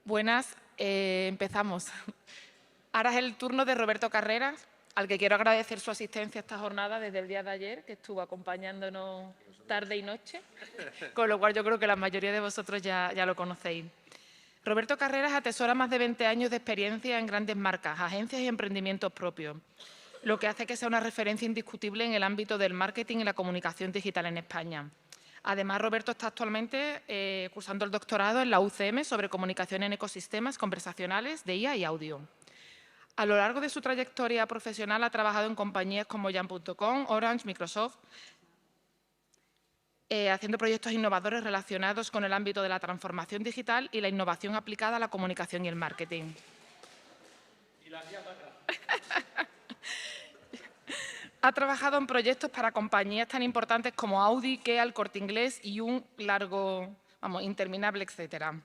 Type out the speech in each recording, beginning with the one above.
Buenas, empezamos. Ahora es el turno de Roberto Carreras, al que quiero agradecer su asistencia a esta jornada desde el día de ayer, que estuvo acompañándonos tarde y noche, con lo cual yo creo que la mayoría de vosotros ya lo conocéis. Roberto Carreras atesora más de 20 años de experiencia en grandes marcas, agencias y emprendimientos propios, lo que hace que sea una referencia indiscutible en el ámbito del marketing y la comunicación digital en España. Además, Roberto está actualmente cursando el doctorado en la UCM sobre comunicación en ecosistemas conversacionales de IA y audio. A lo largo de su trayectoria profesional ha trabajado en compañías como Jam.com, Orange, Microsoft, haciendo proyectos innovadores relacionados con el ámbito de la transformación digital y la innovación aplicada a la comunicación y el marketing. Ha trabajado en proyectos para compañías tan importantes como Audi, Kia, El Corte Inglés y un largo, interminable, etcétera.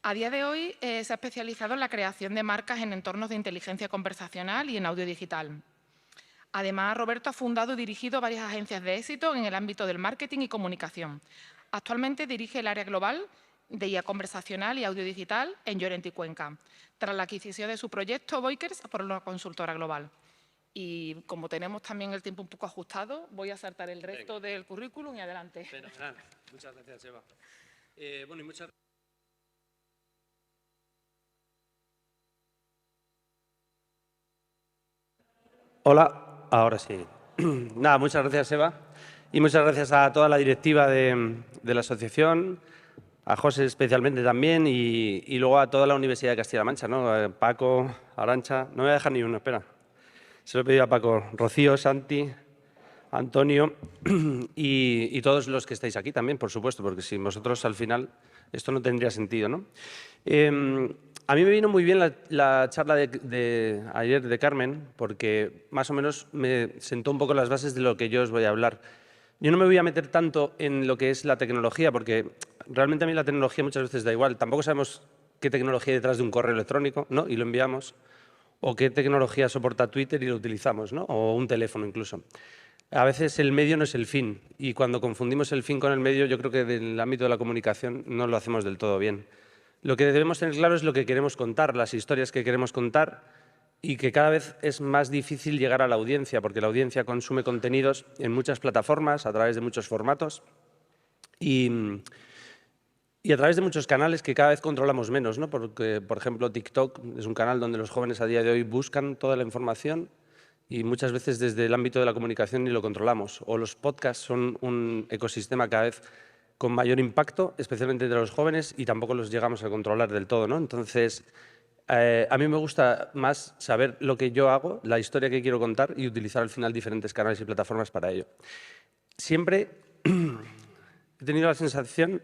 A día de hoy se ha especializado en la creación de marcas en entornos de inteligencia conversacional y en audio digital. Además, Roberto ha fundado y dirigido varias agencias de éxito en el ámbito del marketing y comunicación. Actualmente dirige el área global de IA conversacional y audio digital en Llorente y Cuenca, tras la adquisición de su proyecto Voikers por una consultora global. Y como tenemos también el tiempo un poco ajustado, voy a saltar el resto del currículum y adelante. Fenomenal. Muchas gracias, Eva. Bueno, y muchas Hola, ahora sí. Nada, muchas gracias, Eva. Y muchas gracias a toda la directiva de la asociación, a José especialmente también, y luego a toda la Universidad de Castilla-La Mancha, ¿no? A Paco, Arantxa, no me voy a dejar ni uno, espera. Se lo he pedido a Paco, Rocío, Santi, Antonio y todos los que estáis aquí también, por supuesto, porque sin vosotros al final esto no tendría sentido, ¿no? A mí me vino muy bien la charla de ayer de Carmen, porque más o menos me sentó un poco las bases de lo que yo os voy a hablar. Yo no me voy a meter tanto en lo que es la tecnología, porque realmente a mí la tecnología muchas veces da igual. Tampoco sabemos qué tecnología hay detrás de un correo electrónico, ¿no? Y lo enviamos, o qué tecnología soporta Twitter y lo utilizamos, ¿no? O un teléfono incluso. A veces el medio no es el fin, y cuando confundimos el fin con el medio, yo creo que en el ámbito de la comunicación no lo hacemos del todo bien. Lo que debemos tener claro es lo que queremos contar, las historias que queremos contar, y que cada vez es más difícil llegar a la audiencia, porque la audiencia consume contenidos en muchas plataformas, a través de muchos formatos, y a través de muchos canales que cada vez controlamos menos, ¿no? Porque, por ejemplo, TikTok es un canal donde los jóvenes a día de hoy buscan toda la información, y muchas veces desde el ámbito de la comunicación ni lo controlamos. O los podcasts son un ecosistema cada vez con mayor impacto, especialmente entre los jóvenes, y tampoco los llegamos a controlar del todo, ¿no? Entonces, a mí me gusta más saber lo que yo hago, la historia que quiero contar, y utilizar al final diferentes canales y plataformas para ello. Siempre he tenido la sensación,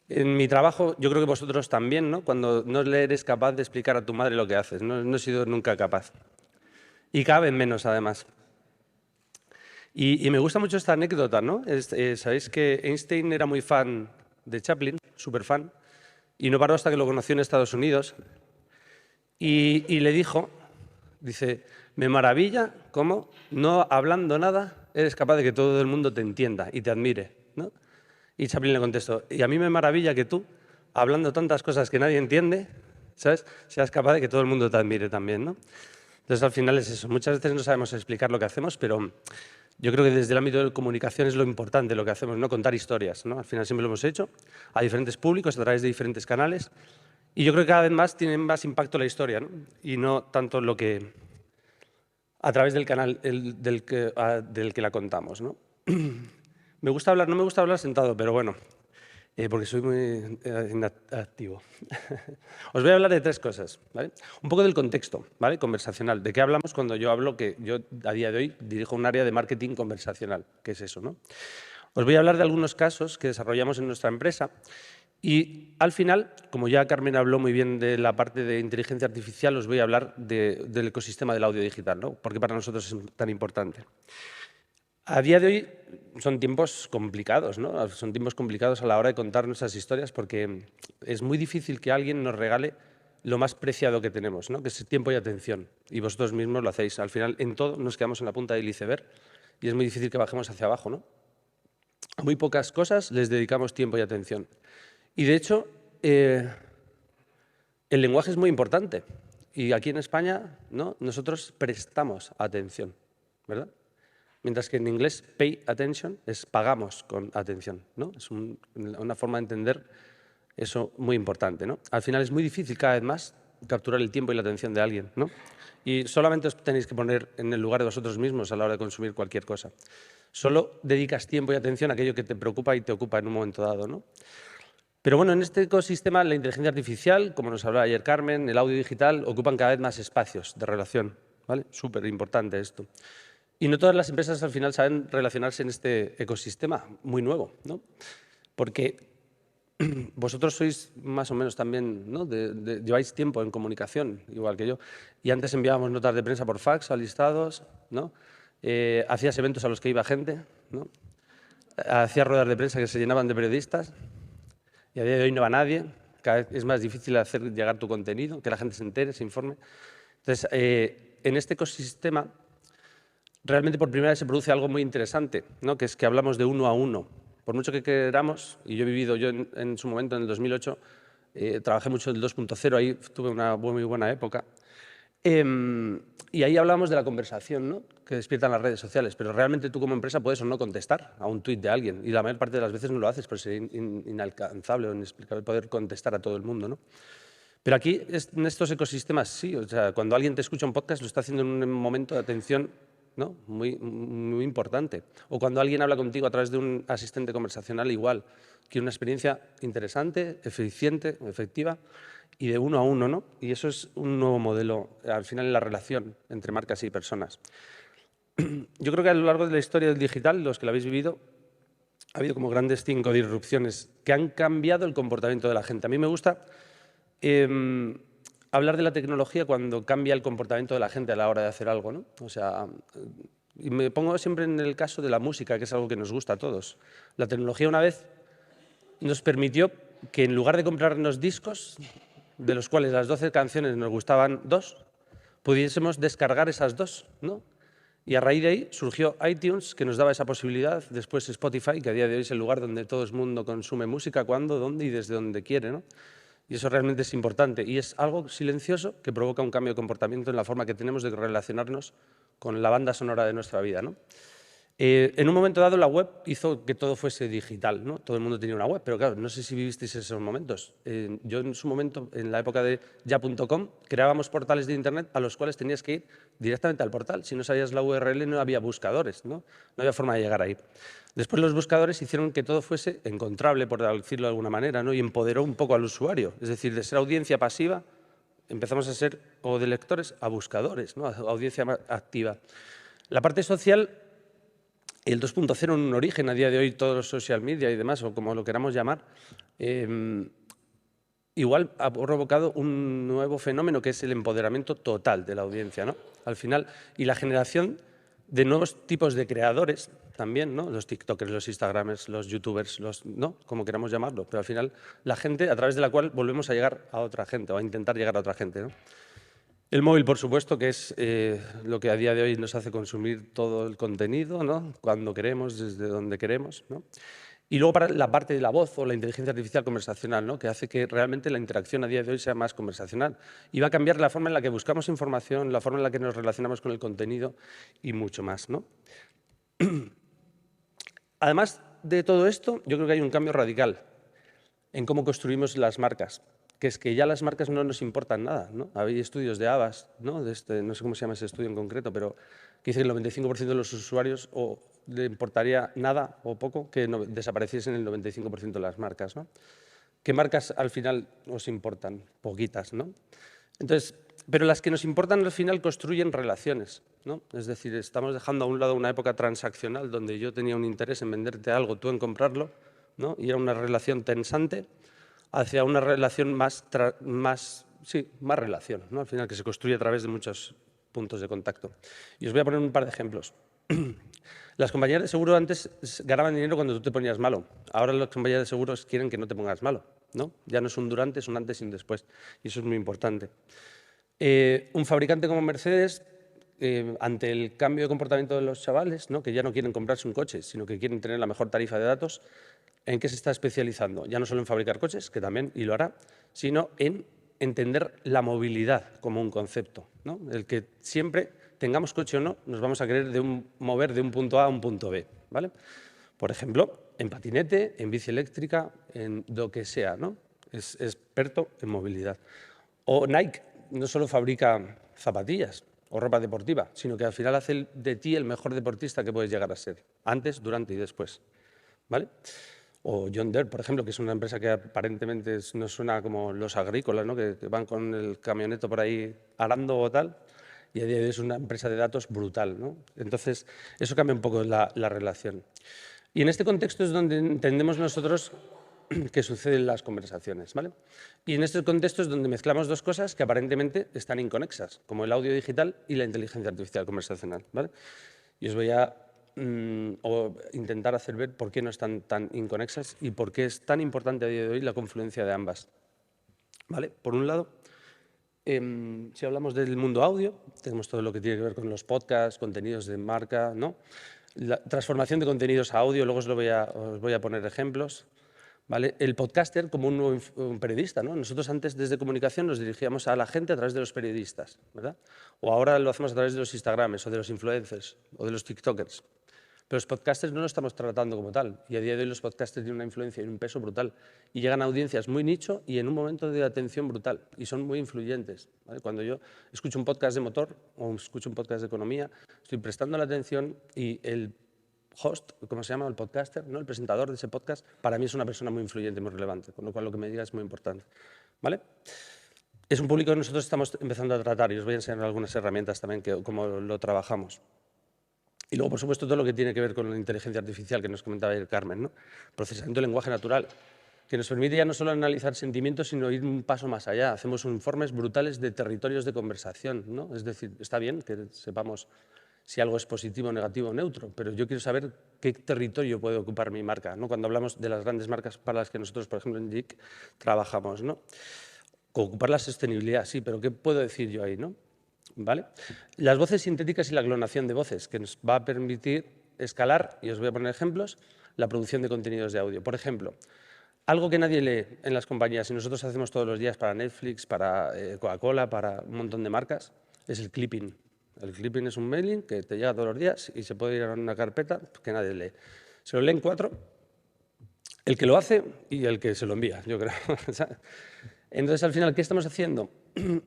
en mi trabajo, yo creo que vosotros también, ¿no? Cuando no le eres capaz de explicar a tu madre lo que haces, no he sido nunca capaz. Y cada vez menos, además. Y me gusta mucho esta anécdota, ¿no? Sabéis que Einstein era muy fan de Chaplin, súper fan, y no paró hasta que lo conoció en Estados Unidos. Y le dijo, dice, me maravilla cómo, no hablando nada, eres capaz de que todo el mundo te entienda y te admire, ¿no? Y Chaplin le contestó, y a mí me maravilla que tú, hablando tantas cosas que nadie entiende, ¿sabes?, seas capaz de que todo el mundo te admire también, ¿no? Entonces, al final es eso. Muchas veces no sabemos explicar lo que hacemos, pero yo creo que desde el ámbito de la comunicación es lo importante lo que hacemos, ¿no? Contar historias, ¿no? Al final siempre lo hemos hecho a diferentes públicos, a través de diferentes canales. Y yo creo que cada vez más tiene más impacto la historia, ¿no? Y no tanto lo que a través del canal del que la contamos, ¿no? Me gusta hablar, no me gusta hablar sentado, pero bueno, porque soy muy inactivo. Os voy a hablar de tres cosas, ¿vale? Un poco del contexto, ¿vale? Conversacional. ¿De qué hablamos cuando yo hablo que yo a día de hoy dirijo un área de marketing conversacional? ¿Qué es eso, no? Os voy a hablar de algunos casos que desarrollamos en nuestra empresa y al final, como ya Carmen habló muy bien de la parte de inteligencia artificial, os voy a hablar del ecosistema del audio digital, ¿no? Porque para nosotros es tan importante. A día de hoy son tiempos complicados, ¿no? Son tiempos complicados a la hora de contar nuestras historias porque es muy difícil que alguien nos regale lo más preciado que tenemos, ¿no? Que es tiempo y atención. Y vosotros mismos lo hacéis. Al final, en todo nos quedamos en la punta del iceberg y es muy difícil que bajemos hacia abajo, ¿no? A muy pocas cosas les dedicamos tiempo y atención. Y de hecho, El lenguaje es muy importante y aquí en España, ¿no?, nosotros prestamos atención, ¿verdad? Mientras que en inglés pay attention es pagamos con atención, ¿no? Es una forma de entender eso muy importante, ¿no? Al final es muy difícil cada vez más capturar el tiempo y la atención de alguien, ¿no? Y solamente os tenéis que poner en el lugar de vosotros mismos a la hora de consumir cualquier cosa. Solo dedicas tiempo y atención a aquello que te preocupa y te ocupa en un momento dado, ¿no? Pero bueno, en este ecosistema la inteligencia artificial, como nos hablaba ayer Carmen, el audio digital, ocupan cada vez más espacios de relación, ¿vale? Súper importante esto. Y no todas las empresas al final saben relacionarse en este ecosistema muy nuevo, ¿no? Porque vosotros sois más o menos también, ¿no?, lleváis tiempo en comunicación, igual que yo, y antes enviábamos notas de prensa por fax a listados, ¿no? Hacías eventos a los que iba gente, ¿no? Hacías ruedas de prensa que se llenaban de periodistas y a día de hoy no va nadie. Cada vez es más difícil hacer llegar tu contenido, que la gente se entere, se informe. Entonces, en este ecosistema realmente por primera vez se produce algo muy interesante, ¿no?, que es que hablamos de uno a uno. Por mucho que queramos, y yo he vivido, en su momento, en el 2008, trabajé mucho en el 2.0, ahí tuve una muy buena época. Y ahí hablamos de la conversación, ¿no?, que despiertan las redes sociales, pero realmente tú como empresa puedes o no contestar a un tuit de alguien, y la mayor parte de las veces no lo haces, pero sería inalcanzable o inexplicable poder contestar a todo el mundo, ¿no? Pero aquí, en estos ecosistemas, sí. O sea, cuando alguien te escucha un podcast, lo está haciendo en un momento de atención, ¿no?, muy importante. O cuando alguien habla contigo a través de un asistente conversacional, igual. Quiere una experiencia interesante, eficiente, efectiva y de uno a uno, ¿no? Y eso es un nuevo modelo, al final, en la relación entre marcas y personas. Yo creo que a lo largo de la historia del digital, los que lo habéis vivido, ha habido como grandes 5 disrupciones que han cambiado el comportamiento de la gente. A mí me gusta hablar de la tecnología cuando cambia el comportamiento de la gente a la hora de hacer algo, ¿no? O sea, y me pongo siempre en el caso de la música, que es algo que nos gusta a todos. La tecnología una vez nos permitió que en lugar de comprarnos discos, de los cuales las 12 canciones nos gustaban 2, pudiésemos descargar esas 2, ¿no? Y a raíz de ahí surgió iTunes, que nos daba esa posibilidad, después Spotify, que a día de hoy es el lugar donde todo el mundo consume música, cuándo, dónde y desde donde quiere, ¿no? Y eso realmente es importante y es algo silencioso que provoca un cambio de comportamiento en la forma que tenemos de relacionarnos con la banda sonora de nuestra vida, ¿no? En un momento dado la web hizo que todo fuese digital, ¿no? Todo el mundo tenía una web, pero claro, no sé si vivisteis esos momentos. Yo en su momento, en la época de ya.com, creábamos portales de internet a los cuales tenías que ir directamente al portal. Si no sabías la URL no había buscadores, ¿no? No había forma de llegar ahí. Después los buscadores hicieron que todo fuese encontrable, por decirlo de alguna manera, ¿no? Y empoderó un poco al usuario. Es decir, de ser audiencia pasiva empezamos a ser, o de lectores, a buscadores, ¿no?, a audiencia activa. La parte social, el 2.0 en un origen, a día de hoy todos los social media y demás, o como lo queramos llamar, igual ha provocado un nuevo fenómeno que es el empoderamiento total de la audiencia, ¿no? Al final, y la generación de nuevos tipos de creadores también, ¿no? Los tiktokers, los instagramers, los youtubers, ¿no?, como queramos llamarlo, pero al final la gente a través de la cual volvemos a llegar a otra gente o a intentar llegar a otra gente, ¿no? El móvil, por supuesto, que es lo que a día de hoy nos hace consumir todo el contenido, ¿no?, cuando queremos, desde donde queremos, ¿no? Y luego para la parte de la voz o la inteligencia artificial conversacional, ¿no?, que hace que realmente la interacción a día de hoy sea más conversacional. Y va a cambiar la forma en la que buscamos información, la forma en la que nos relacionamos con el contenido y mucho más, ¿no? Además de todo esto, yo creo que hay un cambio radical en cómo construimos las marcas, que es que ya las marcas no nos importan nada, ¿no? Hay estudios de Havas, ¿no?, no sé cómo se llama ese estudio en concreto, pero que dice que el 95% de los usuarios o le importaría nada o poco que desapareciesen el 95% de las marcas, ¿no? ¿Qué marcas al final os importan? Poquitas, ¿no? Entonces, pero las que nos importan al final construyen relaciones, ¿no? Es decir, estamos dejando a un lado una época transaccional donde yo tenía un interés en venderte algo, tú en comprarlo, ¿no? Y era una relación tensante, hacia una relación más relación, ¿no?, al final, que se construye a través de muchos puntos de contacto. Y os voy a poner un par de ejemplos. Las compañías de seguro antes ganaban dinero cuando tú te ponías malo. Ahora las compañías de seguros quieren que no te pongas malo, ¿no? Ya no es un durante, es un antes y un después. Y eso es muy importante. Un fabricante como Mercedes, ante el cambio de comportamiento de los chavales, ¿no?, que ya no quieren comprarse un coche, sino que quieren tener la mejor tarifa de datos, ¿en qué se está especializando? Ya no solo en fabricar coches, que también, y lo hará, sino en entender la movilidad como un concepto, ¿no? El que siempre, tengamos coche o no, nos vamos a querer mover de un punto A a un punto B, ¿vale? Por ejemplo, en patinete, en bici eléctrica, en lo que sea, ¿no? Es experto en movilidad. O Nike no solo fabrica zapatillas o ropa deportiva, sino que al final hace de ti el mejor deportista que puedes llegar a ser, antes, durante y después, ¿vale? O John Deere, por ejemplo, que es una empresa que aparentemente nos suena como los agrícolas, ¿no? Que van con el camioneto por ahí arando o tal, y a día de hoy es una empresa de datos brutal, ¿no? Entonces, eso cambia un poco la relación. Y en este contexto es donde entendemos nosotros que suceden las conversaciones, ¿vale? Y en este contexto es donde mezclamos dos cosas que aparentemente están inconexas, como el audio digital y la inteligencia artificial conversacional, ¿vale? Y os voy a intentar hacer ver por qué no están tan inconexas y por qué es tan importante a día de hoy la confluencia de ambas, ¿vale? Por un lado, si hablamos del mundo audio, tenemos todo lo que tiene que ver con los podcasts, contenidos de marca, ¿no? La transformación de contenidos a audio, luego os voy a poner ejemplos. ¿Vale? El podcaster como un periodista, ¿no? Nosotros antes desde comunicación nos dirigíamos a la gente a través de los periodistas, ¿verdad? O ahora lo hacemos a través de los Instagrams o de los influencers o de los TikTokers. Pero los podcasters no lo estamos tratando como tal. Y a día de hoy los podcasters tienen una influencia y un peso brutal. Y llegan a audiencias muy nicho y en un momento de atención brutal. Y son muy influyentes, ¿vale? Cuando yo escucho un podcast de motor o escucho un podcast de economía, estoy prestando la atención y el host, ¿cómo se llama? El podcaster, ¿no? El presentador de ese podcast, para mí es una persona muy influyente, muy relevante, con lo cual lo que me diga es muy importante, ¿vale? Es un público que nosotros estamos empezando a tratar y os voy a enseñar algunas herramientas también, cómo lo trabajamos. Y luego, por supuesto, todo lo que tiene que ver con la inteligencia artificial, que nos comentaba ayer Carmen, ¿no? Procesamiento del lenguaje natural, que nos permite ya no solo analizar sentimientos, sino ir un paso más allá. Hacemos informes brutales de territorios de conversación, ¿no? Es decir, está bien que sepamos si algo es positivo, negativo o neutro, pero yo quiero saber qué territorio puede ocupar mi marca, ¿no? Cuando hablamos de las grandes marcas para las que nosotros, por ejemplo, en JIC trabajamos, ¿no? Ocupar la sostenibilidad, sí, pero ¿qué puedo decir yo ahí, no? ¿Vale? Las voces sintéticas y la clonación de voces, que nos va a permitir escalar, y os voy a poner ejemplos, la producción de contenidos de audio. Por ejemplo, algo que nadie lee en las compañías y nosotros hacemos todos los días para Netflix, para Coca-Cola, para un montón de marcas, es el clipping. El clipping es un mailing que te llega todos los días y se puede ir a una carpeta que nadie lee. Se lo leen 4, el que lo hace y el que se lo envía, yo creo. Entonces, al final, ¿qué estamos haciendo?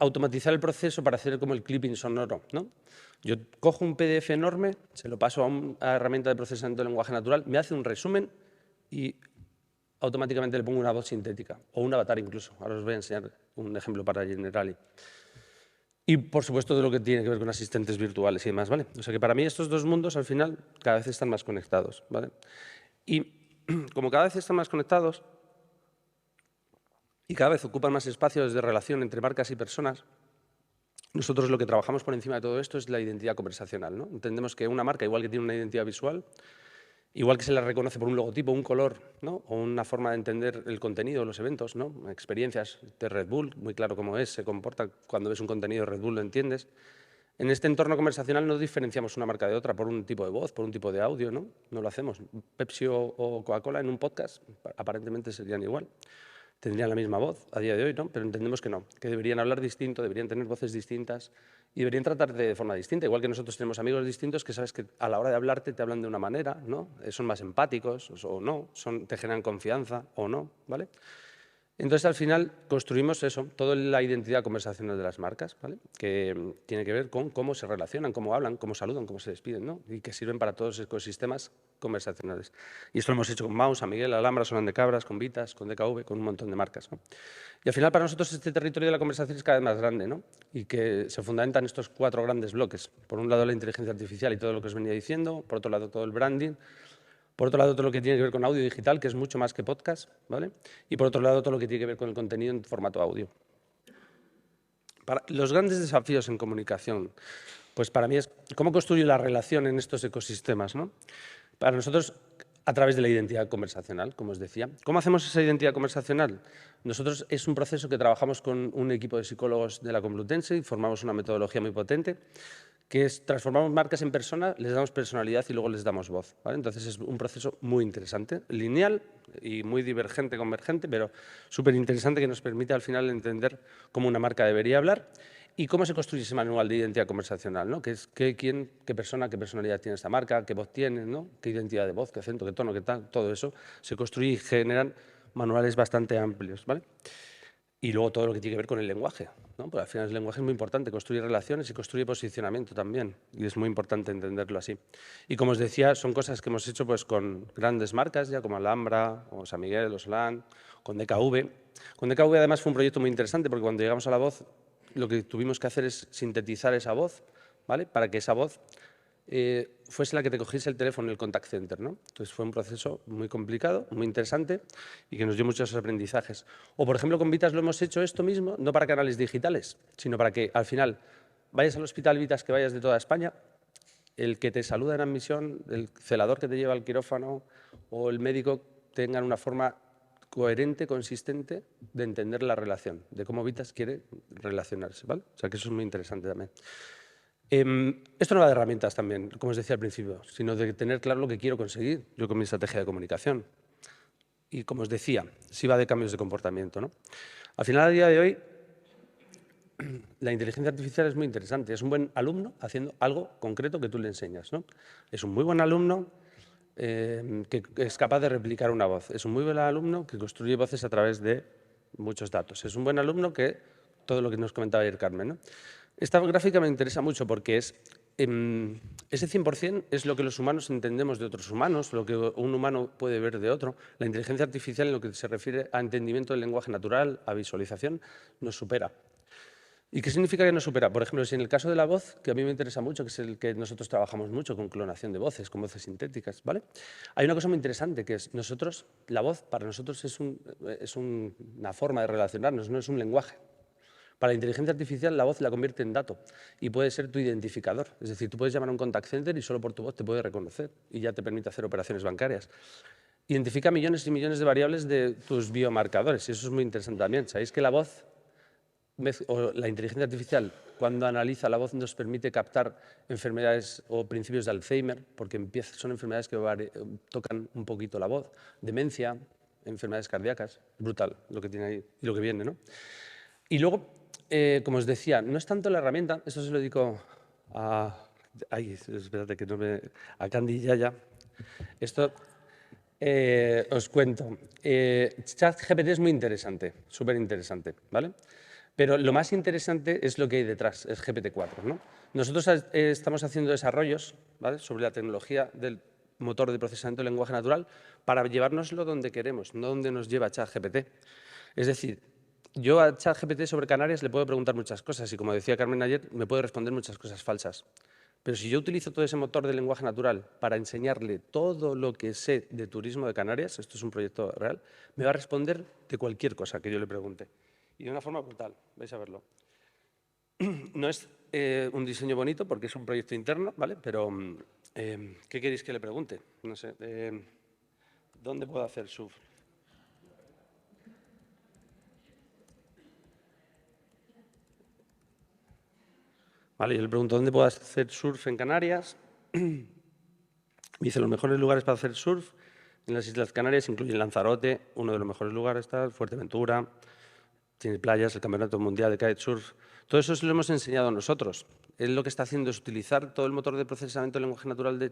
Automatizar el proceso para hacer como el clipping sonoro, ¿no? Yo cojo un PDF enorme, se lo paso a una herramienta de procesamiento de lenguaje natural, me hace un resumen y automáticamente le pongo una voz sintética o un avatar incluso. Ahora os voy a enseñar un ejemplo para Generali. Y, por supuesto, de lo que tiene que ver con asistentes virtuales y demás, ¿vale? O sea que para mí estos dos mundos, al final, cada vez están más conectados, ¿vale? Y como cada vez están más conectados y cada vez ocupan más espacios de relación entre marcas y personas, nosotros lo que trabajamos por encima de todo esto es la identidad conversacional, ¿no? Entendemos que una marca, igual que tiene una identidad visual, igual que se la reconoce por un logotipo, un color, ¿no? O una forma de entender el contenido, los eventos, ¿no? Experiencias de Red Bull, muy claro cómo es, se comporta cuando ves un contenido de Red Bull, lo entiendes. En este entorno conversacional no diferenciamos una marca de otra por un tipo de voz, por un tipo de audio, ¿no? No lo hacemos. Pepsi o Coca-Cola en un podcast aparentemente serían igual. Tendrían la misma voz a día de hoy, ¿no? Pero entendemos que no, que deberían hablar distinto, deberían tener voces distintas y deberían tratarte de forma distinta. Igual que nosotros tenemos amigos distintos que sabes que a la hora de hablarte te hablan de una manera, ¿no? Son más empáticos o no, te generan confianza o no, ¿vale? Entonces, al final, construimos eso, toda la identidad conversacional de las marcas, ¿vale? Que tiene que ver con cómo se relacionan, cómo hablan, cómo saludan, cómo se despiden, ¿no? Y que sirven para todos los ecosistemas conversacionales. Y esto lo hemos hecho con Maus, San Miguel, Alhambra, Sonan de Cabras, con Vitas, con DKV, con un montón de marcas, ¿no? Y al final, para nosotros, este territorio de la conversación es cada vez más grande, ¿no? Y que se fundamenta en estos 4 grandes bloques. Por un lado, la inteligencia artificial y todo lo que os venía diciendo. Por otro lado, todo el branding. Por otro lado, todo lo que tiene que ver con audio digital, que es mucho más que podcast, ¿vale? Y por otro lado, todo lo que tiene que ver con el contenido en formato audio. Los grandes desafíos en comunicación, pues para mí es cómo construyo la relación en estos ecosistemas, ¿no? Para nosotros, a través de la identidad conversacional, como os decía. ¿Cómo hacemos esa identidad conversacional? Nosotros es un proceso que trabajamos con un equipo de psicólogos de la Complutense y formamos una metodología muy potente, que es transformamos marcas en persona, les damos personalidad y luego les damos voz, ¿vale? Entonces es un proceso muy interesante, lineal y muy divergente, convergente, pero súper interesante, que nos permite al final entender cómo una marca debería hablar y cómo se construye ese manual de identidad conversacional, ¿no? ¿Quién, qué persona, qué personalidad tiene esta marca, qué voz tiene, ¿no? Qué identidad de voz, qué acento, qué tono, qué tal, todo eso se construye y generan manuales bastante amplios, ¿vale? Y luego todo lo que tiene que ver con el lenguaje, ¿no? Porque al final el lenguaje es muy importante, construye relaciones y construye posicionamiento también, y es muy importante entenderlo así. Y como os decía, son cosas que hemos hecho pues, con grandes marcas, ya como Alhambra, o San Miguel, o Solán, con DKV. Con DKV además fue un proyecto muy interesante porque cuando llegamos a la voz, lo que tuvimos que hacer es sintetizar esa voz, ¿vale? Para que esa voz fuese la que te cogiese el teléfono en el contact center, ¿no? Entonces fue un proceso muy complicado, muy interesante y que nos dio muchos aprendizajes. O, por ejemplo, con Vitas lo hemos hecho esto mismo, no para canales digitales, sino para que al final vayas al hospital Vitas que vayas de toda España, el que te saluda en admisión, el celador que te lleva al quirófano o el médico tengan una forma coherente, consistente de entender la relación, de cómo Vitas quiere relacionarse, ¿vale? O sea que eso es muy interesante también. Esto no va de herramientas también, como os decía al principio, sino de tener claro lo que quiero conseguir yo con mi estrategia de comunicación. Y como os decía, sí va de cambios de comportamiento, ¿no? Al final, a día de hoy, la inteligencia artificial es muy interesante. Es un buen alumno haciendo algo concreto que tú le enseñas, ¿no? Es un muy buen alumno que es capaz de replicar una voz. Es un muy buen alumno que construye voces a través de muchos datos. Es un buen alumno que, todo lo que nos comentaba ayer Carmen, ¿no? Esta gráfica me interesa mucho porque ese 100% es lo que los humanos entendemos de otros humanos, lo que un humano puede ver de otro. La inteligencia artificial, en lo que se refiere a entendimiento del lenguaje natural, a visualización, nos supera. ¿Y qué significa que nos supera? Por ejemplo, si en el caso de la voz, que a mí me interesa mucho, que es el que nosotros trabajamos mucho con clonación de voces, con voces sintéticas, ¿vale? Hay una cosa muy interesante, que es la voz para nosotros es una forma de relacionarnos, no es un lenguaje. Para la inteligencia artificial, la voz la convierte en dato y puede ser tu identificador. Es decir, tú puedes llamar a un contact center y solo por tu voz te puede reconocer y ya te permite hacer operaciones bancarias. Identifica millones y millones de variables de tus biomarcadores y eso es muy interesante también. ¿Sabéis que la voz o la inteligencia artificial, cuando analiza la voz, nos permite captar enfermedades o principios de Alzheimer, porque son enfermedades que tocan un poquito la voz, demencia, enfermedades cardíacas? Brutal lo que tiene ahí y lo que viene, ¿no? Y luego, como os decía, no es tanto la herramienta, esto se lo digo a... Ay, espérate que no me... A Candy y Yaya. Esto os cuento. ChatGPT es muy interesante, súper interesante, ¿vale? Pero lo más interesante es lo que hay detrás, es GPT-4, ¿no? Nosotros estamos haciendo desarrollos, ¿vale?, sobre la tecnología del motor de procesamiento del lenguaje natural para llevárnoslo donde queremos, no donde nos lleva ChatGPT. Es decir, yo a ChatGPT sobre Canarias le puedo preguntar muchas cosas y, como decía Carmen ayer, me puede responder muchas cosas falsas. Pero si yo utilizo todo ese motor de lenguaje natural para enseñarle todo lo que sé de turismo de Canarias, esto es un proyecto real, me va a responder de cualquier cosa que yo le pregunte. Y de una forma brutal, vais a verlo. No es un diseño bonito porque es un proyecto interno, ¿vale? Pero, ¿qué queréis que le pregunte? No sé, ¿dónde puedo hacer surf? Vale, yo le pregunto, ¿dónde puedo hacer surf en Canarias? Me dice, los mejores lugares para hacer surf en las Islas Canarias incluyen Lanzarote, uno de los mejores lugares, está Fuerteventura, tiene playas, el Campeonato Mundial de Kitesurf. Todo eso lo hemos enseñado nosotros. Él lo que está haciendo es utilizar todo el motor de procesamiento del lenguaje natural de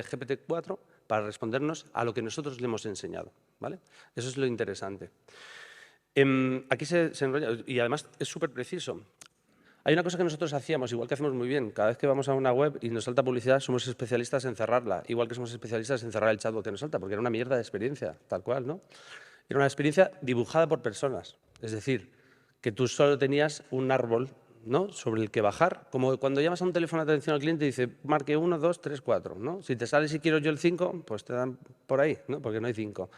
GPT-4 para respondernos a lo que nosotros le hemos enseñado, ¿vale? Eso es lo interesante. Aquí se enrolla, y además es súper preciso. Hay una cosa que nosotros hacíamos, igual que hacemos muy bien, cada vez que vamos a una web y nos salta publicidad, somos especialistas en cerrarla, igual que somos especialistas en cerrar el chatbot que nos salta, porque era una mierda de experiencia, tal cual, ¿no? Era una experiencia dibujada por personas, es decir, que tú solo tenías un árbol, ¿no?, sobre el que bajar, como cuando llamas a un teléfono de atención al cliente y dice, marque 1, 2, 3, 4, ¿no? Si te sale si quiero yo el 5, pues te dan por ahí, ¿no?, porque no hay 5.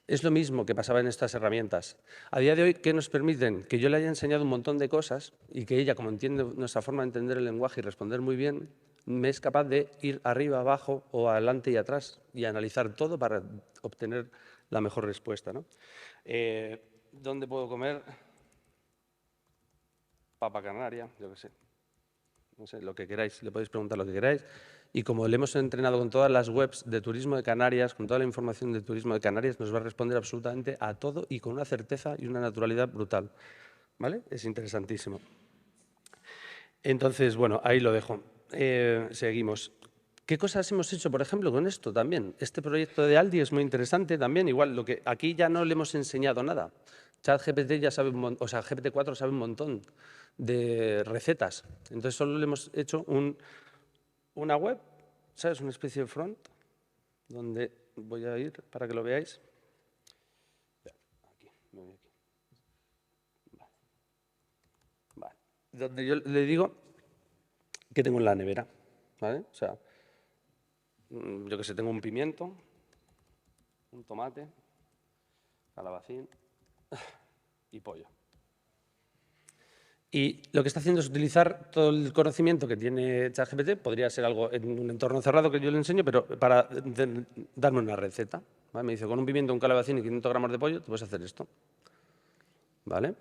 Es lo mismo que pasaba en estas herramientas. A día de hoy, ¿qué nos permiten? Que yo le haya enseñado un montón de cosas y que ella, como entiende nuestra forma de entender el lenguaje y responder muy bien, me es capaz de ir arriba, abajo o adelante y atrás y analizar todo para obtener la mejor respuesta, ¿no? ¿Dónde puedo comer? Papa canaria, yo qué sé. No sé, lo que queráis, le podéis preguntar lo que queráis. Y como le hemos entrenado con todas las webs de turismo de Canarias, con toda la información de turismo de Canarias, nos va a responder absolutamente a todo y con una certeza y una naturalidad brutal. ¿Vale? Es interesantísimo. Entonces, bueno, ahí lo dejo. Seguimos. ¿Qué cosas hemos hecho, por ejemplo, con esto también? Este proyecto de Aldi es muy interesante también. Igual, lo que aquí ya no le hemos enseñado nada. ChatGPT ya sabe o sea, GPT-4 sabe un montón de recetas. Entonces, solo le hemos hecho una web, ¿sabes? Una especie de front, donde voy a ir para que lo veáis. Aquí, me voy aquí. Vale. Donde yo le digo que tengo en la nevera, ¿vale? O sea, yo que sé, tengo un pimiento, un tomate, calabacín y pollo. Y lo que está haciendo es utilizar todo el conocimiento que tiene ChatGPT, podría ser algo en un entorno cerrado que yo le enseño, pero para darme una receta. ¿Vale? Me dice, con un pimiento, un calabacín y 500 gramos de pollo, te puedes hacer esto. ¿Vale?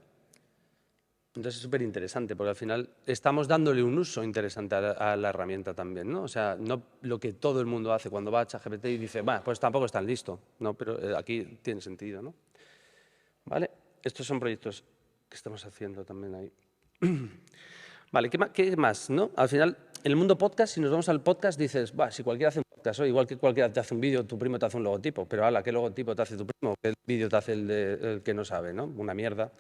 Entonces es súper interesante, porque al final estamos dándole un uso interesante a la herramienta también, ¿no? O sea, no lo que todo el mundo hace cuando va a ChatGPT y dice, bueno, pues tampoco es tan listo, ¿no? Pero aquí tiene sentido, ¿no? ¿Vale? Estos son proyectos que estamos haciendo también ahí. Vale, ¿qué más, no? Al final, en el mundo podcast, si nos vamos al podcast, dices, si cualquiera hace un podcast, igual que cualquiera te hace un vídeo, tu primo te hace un logotipo, pero ala, ¿qué logotipo te hace tu primo? ¿Qué vídeo te hace el que no sabe, no? Una mierda.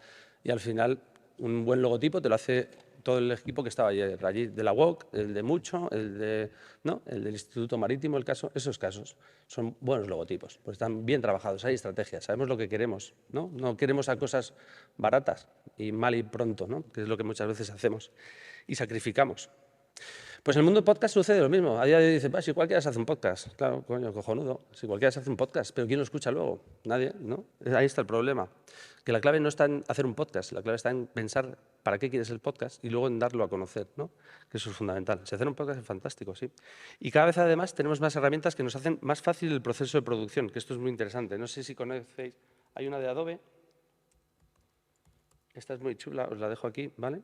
Y al final, un buen logotipo te lo hace todo el equipo que estaba ayer, allí de la UOC, el de Mucho, el del Instituto Marítimo, esos casos son buenos logotipos, pues están bien trabajados, hay estrategias, sabemos lo que queremos, ¿no? No queremos a cosas baratas y mal y pronto, ¿no? Que es lo que muchas veces hacemos y sacrificamos. Pues en el mundo podcast sucede lo mismo. A día de hoy dice, si cualquiera se hace un podcast. Claro, coño, cojonudo. Si cualquiera se hace un podcast, pero ¿quién lo escucha luego? Nadie, ¿no? Ahí está el problema. Que la clave no está en hacer un podcast, la clave está en pensar para qué quieres el podcast y luego en darlo a conocer, ¿no? Que eso es fundamental. Si hacer un podcast es fantástico, sí. Y cada vez además tenemos más herramientas que nos hacen más fácil el proceso de producción, que esto es muy interesante. No sé si conocéis, hay una de Adobe. Esta es muy chula, os la dejo aquí, ¿vale?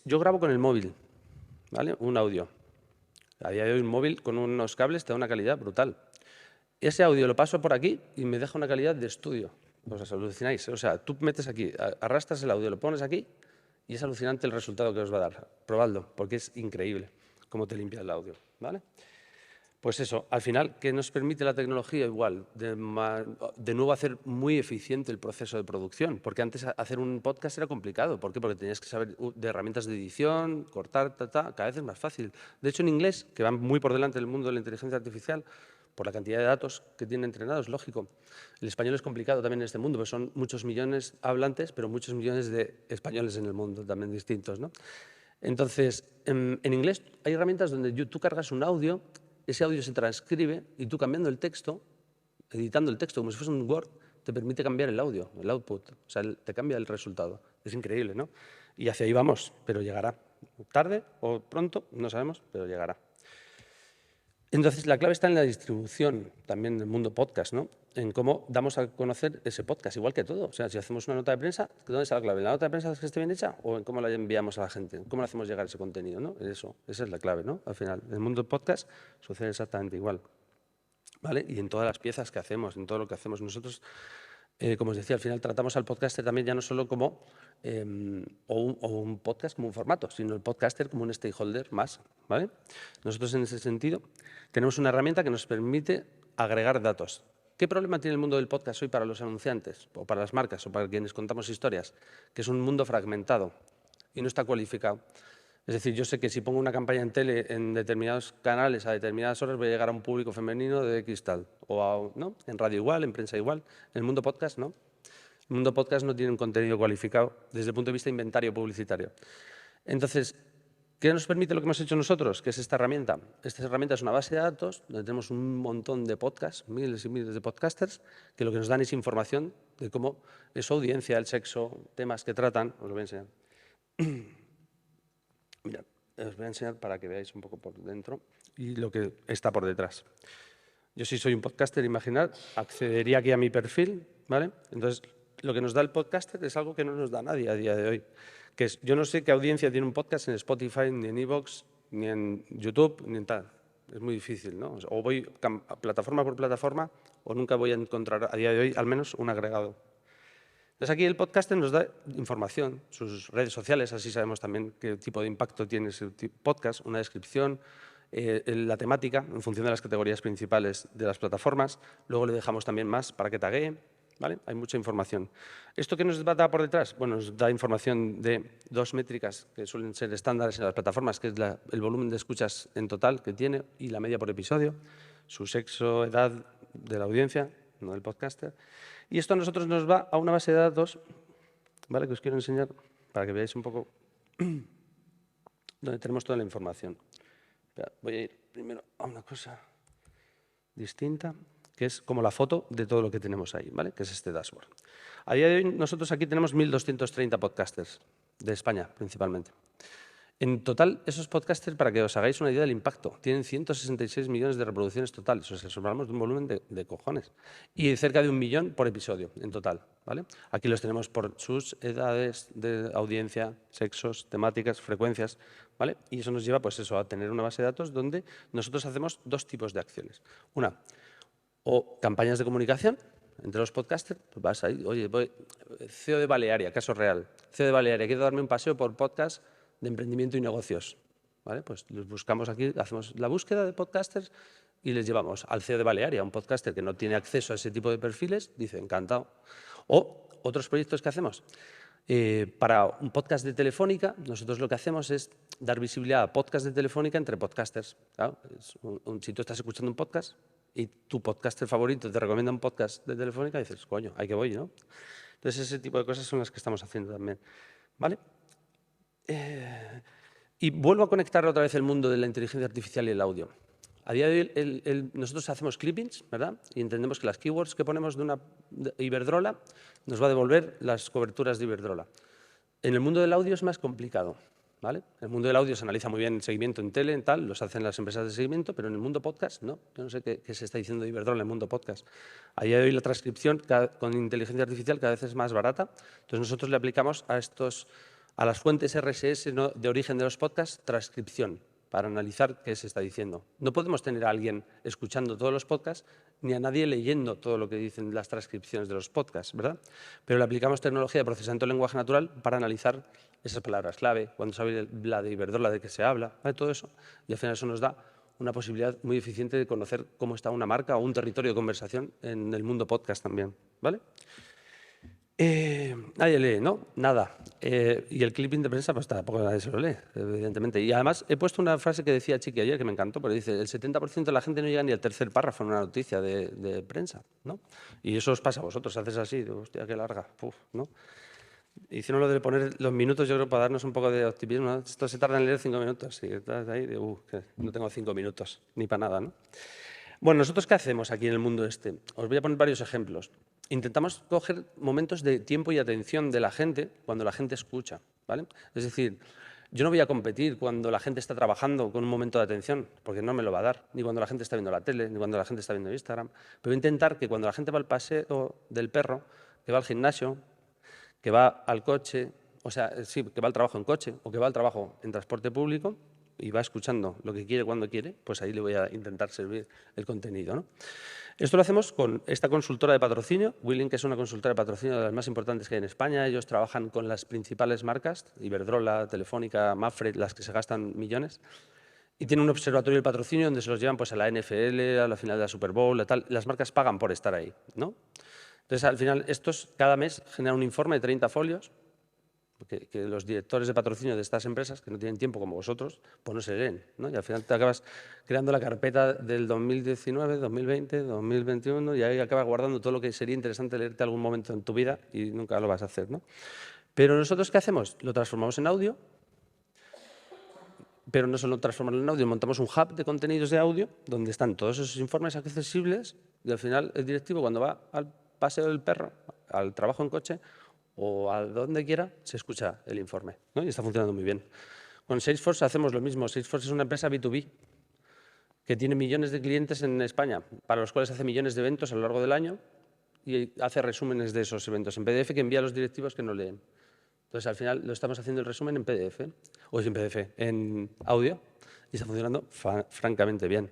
Yo grabo con el móvil, ¿vale? Un audio. A día de hoy un móvil con unos cables te da una calidad brutal. Ese audio lo paso por aquí y me deja una calidad de estudio. Os alucináis. O sea, tú metes aquí, arrastras el audio, lo pones aquí y es alucinante el resultado que os va a dar. Probadlo, porque es increíble cómo te limpia el audio, ¿vale? Pues eso, al final, ¿qué nos permite la tecnología? Igual, de nuevo hacer muy eficiente el proceso de producción, porque antes hacer un podcast era complicado. ¿Por qué? Porque tenías que saber de herramientas de edición, cortar, cada vez es más fácil. De hecho, en inglés, que van muy por delante del mundo de la inteligencia artificial, por la cantidad de datos que tienen entrenados, lógico. El español es complicado también en este mundo, porque son muchos millones hablantes, pero muchos millones de españoles en el mundo también distintos, ¿no? Entonces, en inglés hay herramientas donde tú cargas un audio, ese audio se transcribe y tú cambiando el texto, editando el texto como si fuese un Word, te permite cambiar el audio, el output. O sea, te cambia el resultado. Es increíble, ¿no? Y hacia ahí vamos, pero llegará. Tarde o pronto, no sabemos, pero llegará. Entonces, la clave está en la distribución también del mundo podcast, ¿no? En cómo damos a conocer ese podcast, igual que todo. O sea, si hacemos una nota de prensa, ¿dónde está la clave? ¿En la nota de prensa que esté bien hecha o en cómo la enviamos a la gente? ¿Cómo le hacemos llegar ese contenido, no? Esa es la clave, ¿no? Al final, en el mundo podcast sucede exactamente igual, ¿vale? Y en todas las piezas que hacemos, en todo lo que hacemos. Nosotros, como os decía, al final tratamos al podcaster también ya no solo como un podcast como un formato, sino el podcaster como un stakeholder más, ¿vale? Nosotros en ese sentido tenemos una herramienta que nos permite agregar datos. ¿Qué problema tiene el mundo del podcast hoy para los anunciantes, o para las marcas, o para quienes contamos historias? Que es un mundo fragmentado y no está cualificado. Es decir, yo sé que si pongo una campaña en tele en determinados canales a determinadas horas voy a llegar a un público femenino de X tal, ¿no? En radio igual, en prensa igual, en el mundo podcast no. El mundo podcast no tiene un contenido cualificado desde el punto de vista de inventario publicitario. Entonces, ¿qué nos permite lo que hemos hecho nosotros? Que es esta herramienta. Esta herramienta es una base de datos donde tenemos un montón de podcasts, miles y miles de podcasters, que lo que nos dan es información de cómo es su audiencia, el sexo, temas que tratan. Os lo voy a enseñar. Mirad, os voy a enseñar para que veáis un poco por dentro y lo que está por detrás. Yo sí soy un podcaster, imaginad, accedería aquí a mi perfil, ¿vale? Entonces, lo que nos da el podcaster es algo que no nos da nadie a día de hoy. Que es, yo no sé qué audiencia tiene un podcast en Spotify, ni en iVoox, ni en YouTube, ni en tal. Es muy difícil, ¿no? O voy plataforma por plataforma o nunca voy a encontrar a día de hoy al menos un agregado. Entonces aquí el podcaster nos da información, sus redes sociales, así sabemos también qué tipo de impacto tiene ese podcast, una descripción, la temática en función de las categorías principales de las plataformas. Luego le dejamos también más para que taguee, ¿vale? Hay mucha información. ¿Esto qué nos da por detrás? Bueno, nos da información de dos métricas que suelen ser estándares en las plataformas, que es el volumen de escuchas en total que tiene y la media por episodio, su sexo, edad de la audiencia, no del podcaster. Y esto a nosotros nos va a una base de datos, ¿vale? Que os quiero enseñar para que veáis un poco donde tenemos toda la información. Voy a ir primero a una cosa distinta, que es como la foto de todo lo que tenemos ahí, ¿vale? Que es este dashboard. A día de hoy nosotros aquí tenemos 1.230 podcasters, de España principalmente. En total, esos podcasters, para que os hagáis una idea del impacto, tienen 166 millones de reproducciones totales. O sea, hablamos de un volumen de cojones. Y cerca de 1 millón por episodio en total, ¿vale? Aquí los tenemos por sus edades de audiencia, sexos, temáticas, frecuencias, ¿vale? Y eso nos lleva, pues eso, a tener una base de datos donde nosotros hacemos dos tipos de acciones. Una, o campañas de comunicación entre los podcasters, pues vas ahí, oye, CEO de Balearia, caso real. CEO de Balearia, quiero darme un paseo por podcast de emprendimiento y negocios. ¿Vale? Pues los buscamos aquí, hacemos la búsqueda de podcasters y les llevamos al CEO de Balearia, un podcaster que no tiene acceso a ese tipo de perfiles, dice encantado. O otros proyectos que hacemos. Para un podcast de Telefónica, nosotros lo que hacemos es dar visibilidad a podcast de Telefónica entre podcasters. Claro, si tú estás escuchando un podcast y tu podcaster favorito te recomienda un podcast de Telefónica, dices, coño, ahí que voy, ¿no? Entonces, ese tipo de cosas son las que estamos haciendo también. ¿Vale? Y vuelvo a conectar otra vez el mundo de la inteligencia artificial y el audio. A día de hoy nosotros hacemos clippings, ¿verdad? Y entendemos que las keywords que ponemos de una Iberdrola nos va a devolver las coberturas de Iberdrola. En el mundo del audio es más complicado, ¿vale? En el mundo del audio se analiza muy bien el seguimiento en tele, en tal, los hacen las empresas de seguimiento, pero en el mundo podcast no. Yo no sé qué se está diciendo de Iberdrola en el mundo podcast. A día de hoy la transcripción con inteligencia artificial cada vez es más barata, entonces nosotros le aplicamos a las fuentes RSS de origen de los podcasts, transcripción, para analizar qué se está diciendo. No podemos tener a alguien escuchando todos los podcasts ni a nadie leyendo todo lo que dicen las transcripciones de los podcasts, ¿verdad? Pero le aplicamos tecnología de procesamiento de lenguaje natural para analizar esas palabras clave, cuando se habla de Iberdrola, de qué se habla, ¿vale? Todo eso. Y al final eso nos da una posibilidad muy eficiente de conocer cómo está una marca o un territorio de conversación en el mundo podcast también, ¿vale? Nadie lee, ¿no? Nada. Y el clipping de prensa, pues tampoco nadie se lo lee, evidentemente. Y además he puesto una frase que decía Chiqui ayer, que me encantó, porque dice, el 70% de la gente no llega ni al tercer párrafo en una noticia de prensa, ¿no? Y eso os pasa a vosotros, haces así, hostia, qué larga, ¿no? Hicieron lo de poner los minutos, yo creo, para darnos un poco de optimismo, ¿no? Esto se tarda en leer 5 minutos, y estás ahí, que no tengo 5 minutos, ni para nada, ¿no? Bueno, ¿nosotros qué hacemos aquí en el mundo este? Os voy a poner varios ejemplos. Intentamos coger momentos de tiempo y atención de la gente cuando la gente escucha, ¿vale? Es decir, yo no voy a competir cuando la gente está trabajando con un momento de atención, porque no me lo va a dar, ni cuando la gente está viendo la tele, ni cuando la gente está viendo Instagram. Pero voy a intentar que cuando la gente va al paseo del perro, que va al gimnasio, que va al coche, o sea, sí, que va al trabajo en coche o que va al trabajo en transporte público, y va escuchando lo que quiere cuando quiere, pues ahí le voy a intentar servir el contenido, ¿no? Esto lo hacemos con esta consultora de patrocinio, Willink, que es una consultora de patrocinio de las más importantes que hay en España. Ellos trabajan con las principales marcas, Iberdrola, Telefónica, Mapfre, las que se gastan millones. Y tienen un observatorio del patrocinio donde se los llevan pues, a la NFL, a la final de la Super Bowl, a tal. Las marcas pagan por estar ahí, ¿no? Entonces, al final, estos cada mes generan un informe de 30 folios que los directores de patrocinio de estas empresas, que no tienen tiempo como vosotros, pues no se leen, ¿no? Y al final te acabas creando la carpeta del 2019, 2020, 2021 y ahí acabas guardando todo lo que sería interesante leerte algún momento en tu vida y nunca lo vas a hacer, ¿no? Pero nosotros, ¿qué hacemos? Lo transformamos en audio, pero no solo transformarlo en audio, montamos un hub de contenidos de audio donde están todos esos informes accesibles y al final el directivo cuando va al paseo del perro, al trabajo en coche o a donde quiera, se escucha el informe, ¿no? Y está funcionando muy bien. Con Salesforce hacemos lo mismo. Salesforce es una empresa B2B que tiene millones de clientes en España, para los cuales hace millones de eventos a lo largo del año y hace resúmenes de esos eventos en PDF que envía a los directivos que no leen. Entonces, al final, lo estamos haciendo el resumen en PDF, o en PDF, en audio, y está funcionando francamente bien.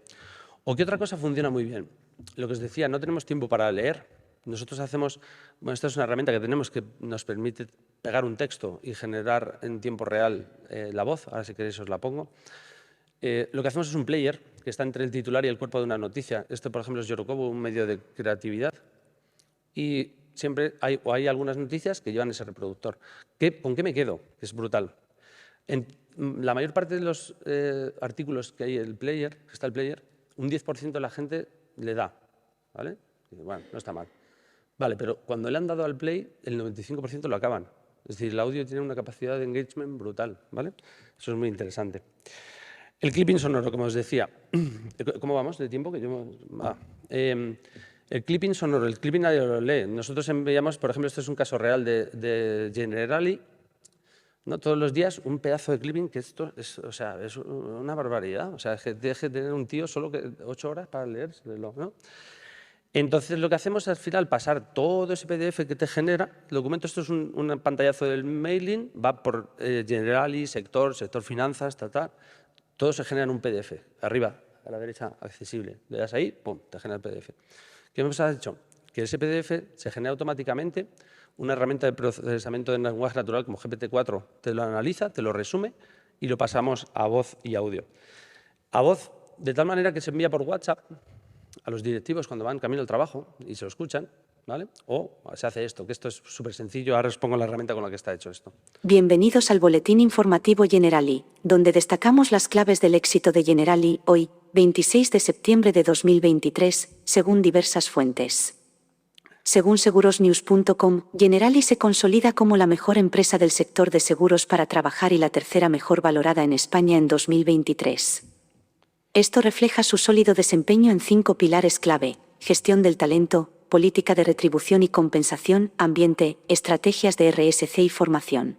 ¿O qué otra cosa funciona muy bien? Lo que os decía, no tenemos tiempo para leer. Nosotros hacemos, bueno, esta es una herramienta que tenemos que nos permite pegar un texto y generar en tiempo real la voz. Ahora, si queréis, os la pongo. Lo que hacemos es un player que está entre el titular y el cuerpo de una noticia. Esto, por ejemplo, es Yorokobo, un medio de creatividad. Y siempre hay algunas noticias que llevan ese reproductor. ¿Con qué me quedo? Es brutal. En la mayor parte de los artículos que hay en el player, que está el player, un 10% de la gente le da, ¿vale? Y bueno, no está mal. Vale, pero cuando le han dado al play, el 95% lo acaban. Es decir, el audio tiene una capacidad de engagement brutal, ¿vale? Eso es muy interesante. El clipping sonoro, como os decía. ¿Cómo vamos de tiempo? El clipping sonoro, el clipping nadie lo lee. Nosotros enviamos, por ejemplo, este es un caso real de Generali, ¿no? Todos los días un pedazo de clipping, que esto es, o sea, es una barbaridad. O sea, es que deje de tener un tío solo 8 horas para leérselo, ¿no? Entonces, lo que hacemos es, al final, pasar todo ese PDF que te genera el documento. Esto es un pantallazo del mailing, va por Generali, sector finanzas, tal. Todo se genera en un PDF, arriba, a la derecha, accesible. Le das ahí, pum, te genera el PDF. ¿Qué hemos hecho? Que ese PDF se genera automáticamente. Una herramienta de procesamiento de lenguaje natural como GPT-4 te lo analiza, te lo resume y lo pasamos a voz y audio. A voz, de tal manera que se envía por WhatsApp a los directivos cuando van camino al trabajo y se lo escuchan, ¿vale? O se hace esto, que esto es súper sencillo. Ahora os pongo la herramienta con la que está hecho esto. Bienvenidos al Boletín Informativo Generali, donde destacamos las claves del éxito de Generali hoy, 26 de septiembre de 2023, según diversas fuentes. Según segurosnews.com, Generali se consolida como la mejor empresa del sector de seguros para trabajar y la tercera mejor valorada en España en 2023. Esto refleja su sólido desempeño en 5 pilares clave: gestión del talento, política de retribución y compensación, ambiente, estrategias de RSC y formación.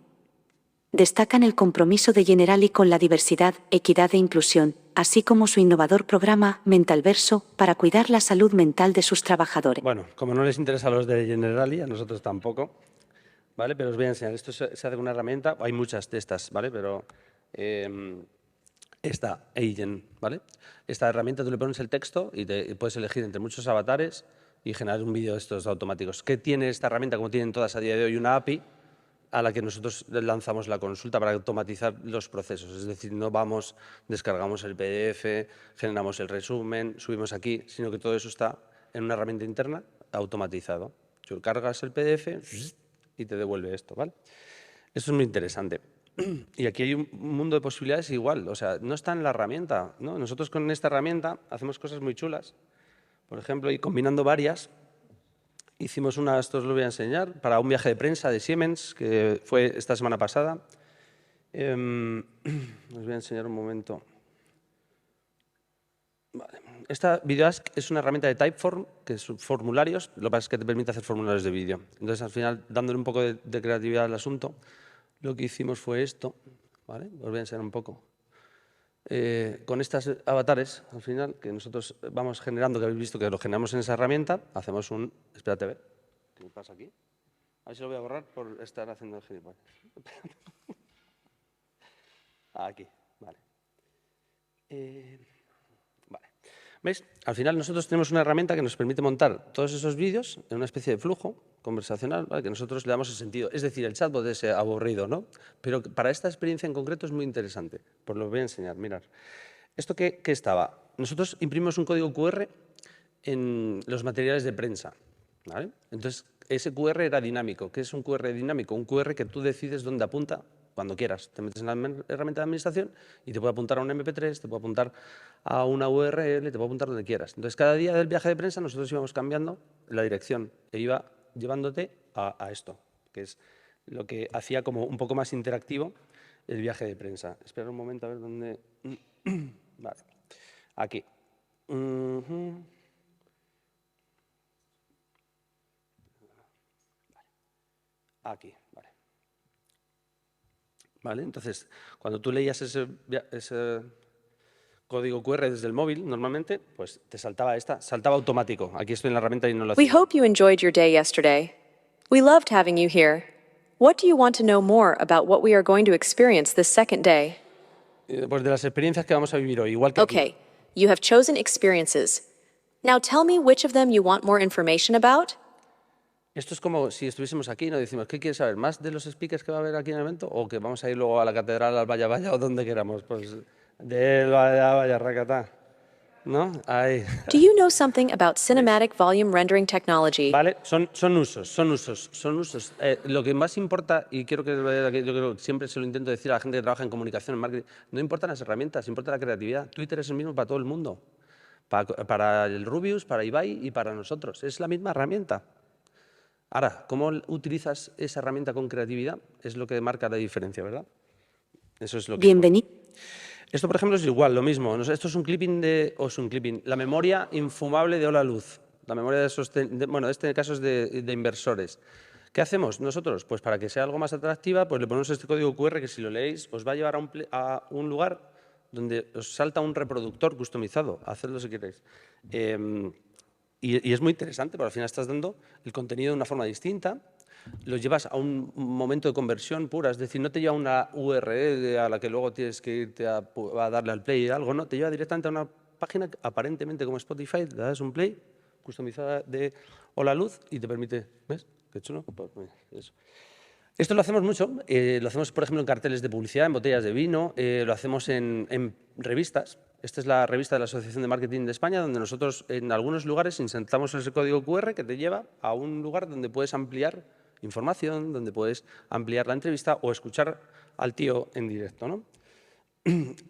Destacan el compromiso de Generali con la diversidad, equidad e inclusión, así como su innovador programa Mentalverso para cuidar la salud mental de sus trabajadores. Bueno, como no les interesa a los de Generali, a nosotros tampoco, ¿vale? Pero os voy a enseñar. Esto se hace con una herramienta, hay muchas de estas, ¿vale? Pero esta Agent, ¿vale? Esta herramienta tú le pones el texto y puedes elegir entre muchos avatares y generar un vídeo de estos automáticos. ¿Qué tiene esta herramienta? Como tienen todas a día de hoy, una API a la que nosotros lanzamos la consulta para automatizar los procesos. Es decir, no vamos, descargamos el PDF, generamos el resumen, subimos aquí, sino que todo eso está en una herramienta interna automatizado. Tú cargas el PDF y te devuelve esto, ¿vale? Eso es muy interesante. Y aquí hay un mundo de posibilidades igual. O sea, no está en la herramienta, ¿no? Nosotros con esta herramienta hacemos cosas muy chulas. Por ejemplo, y combinando varias, hicimos esto os lo voy a enseñar, para un viaje de prensa de Siemens, que fue esta semana pasada. Os voy a enseñar un momento. Vale. Esta VideoAsk es una herramienta de Typeform, que es formularios, lo que pasa es que te permite hacer formularios de vídeo. Entonces, al final, dándole un poco de creatividad al asunto, lo que hicimos fue esto, ¿vale? Os voy a enseñar un poco. Con estos avatares, al final, que nosotros vamos generando, que habéis visto que lo generamos en esa herramienta, hacemos un... Espérate, a ver, ¿qué me pasa aquí? A ver si lo voy a borrar por estar haciendo el gilipollas. Aquí, vale. Vale. ¿Veis? Al final nosotros tenemos una herramienta que nos permite montar todos esos vídeos en una especie de flujo conversacional, ¿vale? Que nosotros le damos el sentido. Es decir, el chatbot es aburrido, ¿no? Pero para esta experiencia en concreto es muy interesante. Pues lo voy a enseñar, mirad. ¿Esto qué estaba? Nosotros imprimimos un código QR en los materiales de prensa, ¿vale? Entonces, ese QR era dinámico. ¿Qué es un QR dinámico? Un QR que tú decides dónde apunta cuando quieras. Te metes en la herramienta de administración y te puede apuntar a un MP3, te puede apuntar a una URL, te puede apuntar donde quieras. Entonces, cada día del viaje de prensa nosotros íbamos cambiando la dirección e iba llevándote a esto, que es lo que hacía como un poco más interactivo el viaje de prensa. Espera un momento a ver dónde... Vale. Aquí. Aquí, vale. ¿vale? Entonces, cuando tú leías ese código QR desde el móvil, normalmente, pues te saltaba saltaba automático. Aquí estoy en la herramienta y no lo hacía. We hope you enjoyed your day yesterday. We loved having you here. What do you want to know more about what we are going to experience this second day? Pues de las experiencias que vamos a vivir hoy, igual que aquí. Okay, you have chosen experiences. Now tell me which of them you want more information about. Esto es como si estuviésemos aquí y nos decimos, ¿qué quieres saber? ¿Más de los speakers que va a haber aquí en el evento? ¿O que vamos a ir luego a la catedral, al Vaya Vaya o donde queramos? Pues del Vaya Vaya, racatá. ¿No? Ahí. Do you know something about cinematic volume rendering technology? Vale, son usos. Lo que más importa, y quiero que yo creo que siempre se lo intento decir a la gente que trabaja en comunicación, en marketing, no importan las herramientas, importa la creatividad. Twitter es el mismo para todo el mundo. Para el Rubius, para Ibai y para nosotros. Es la misma herramienta. Ahora, ¿cómo utilizas esa herramienta con creatividad? Es lo que marca la diferencia, ¿verdad? Eso es lo que... Bienvenido. Esto, por ejemplo, es igual, lo mismo. Esto es un clipping la memoria infumable de Hola Luz. La memoria de este caso es de inversores. ¿Qué hacemos nosotros? Pues para que sea algo más atractiva, pues le ponemos este código QR que si lo leéis os va a llevar a un lugar donde os salta un reproductor customizado. Hacedlo si queréis. Y es muy interesante, porque al final estás dando el contenido de una forma distinta, lo llevas a un momento de conversión pura, es decir, no te lleva a una URL a la que luego tienes que irte a darle al play y algo, no, te lleva directamente a una página aparentemente como Spotify, le das un play, customizada de Hola Luz y te permite, ¿ves? Qué chulo. Pues, eso. Esto lo hacemos mucho, lo hacemos, por ejemplo, en carteles de publicidad, en botellas de vino, lo hacemos en revistas. Esta es la revista de la Asociación de Marketing de España, donde nosotros en algunos lugares insertamos ese código QR que te lleva a un lugar donde puedes ampliar información, donde puedes ampliar la entrevista o escuchar al tío en directo, ¿no?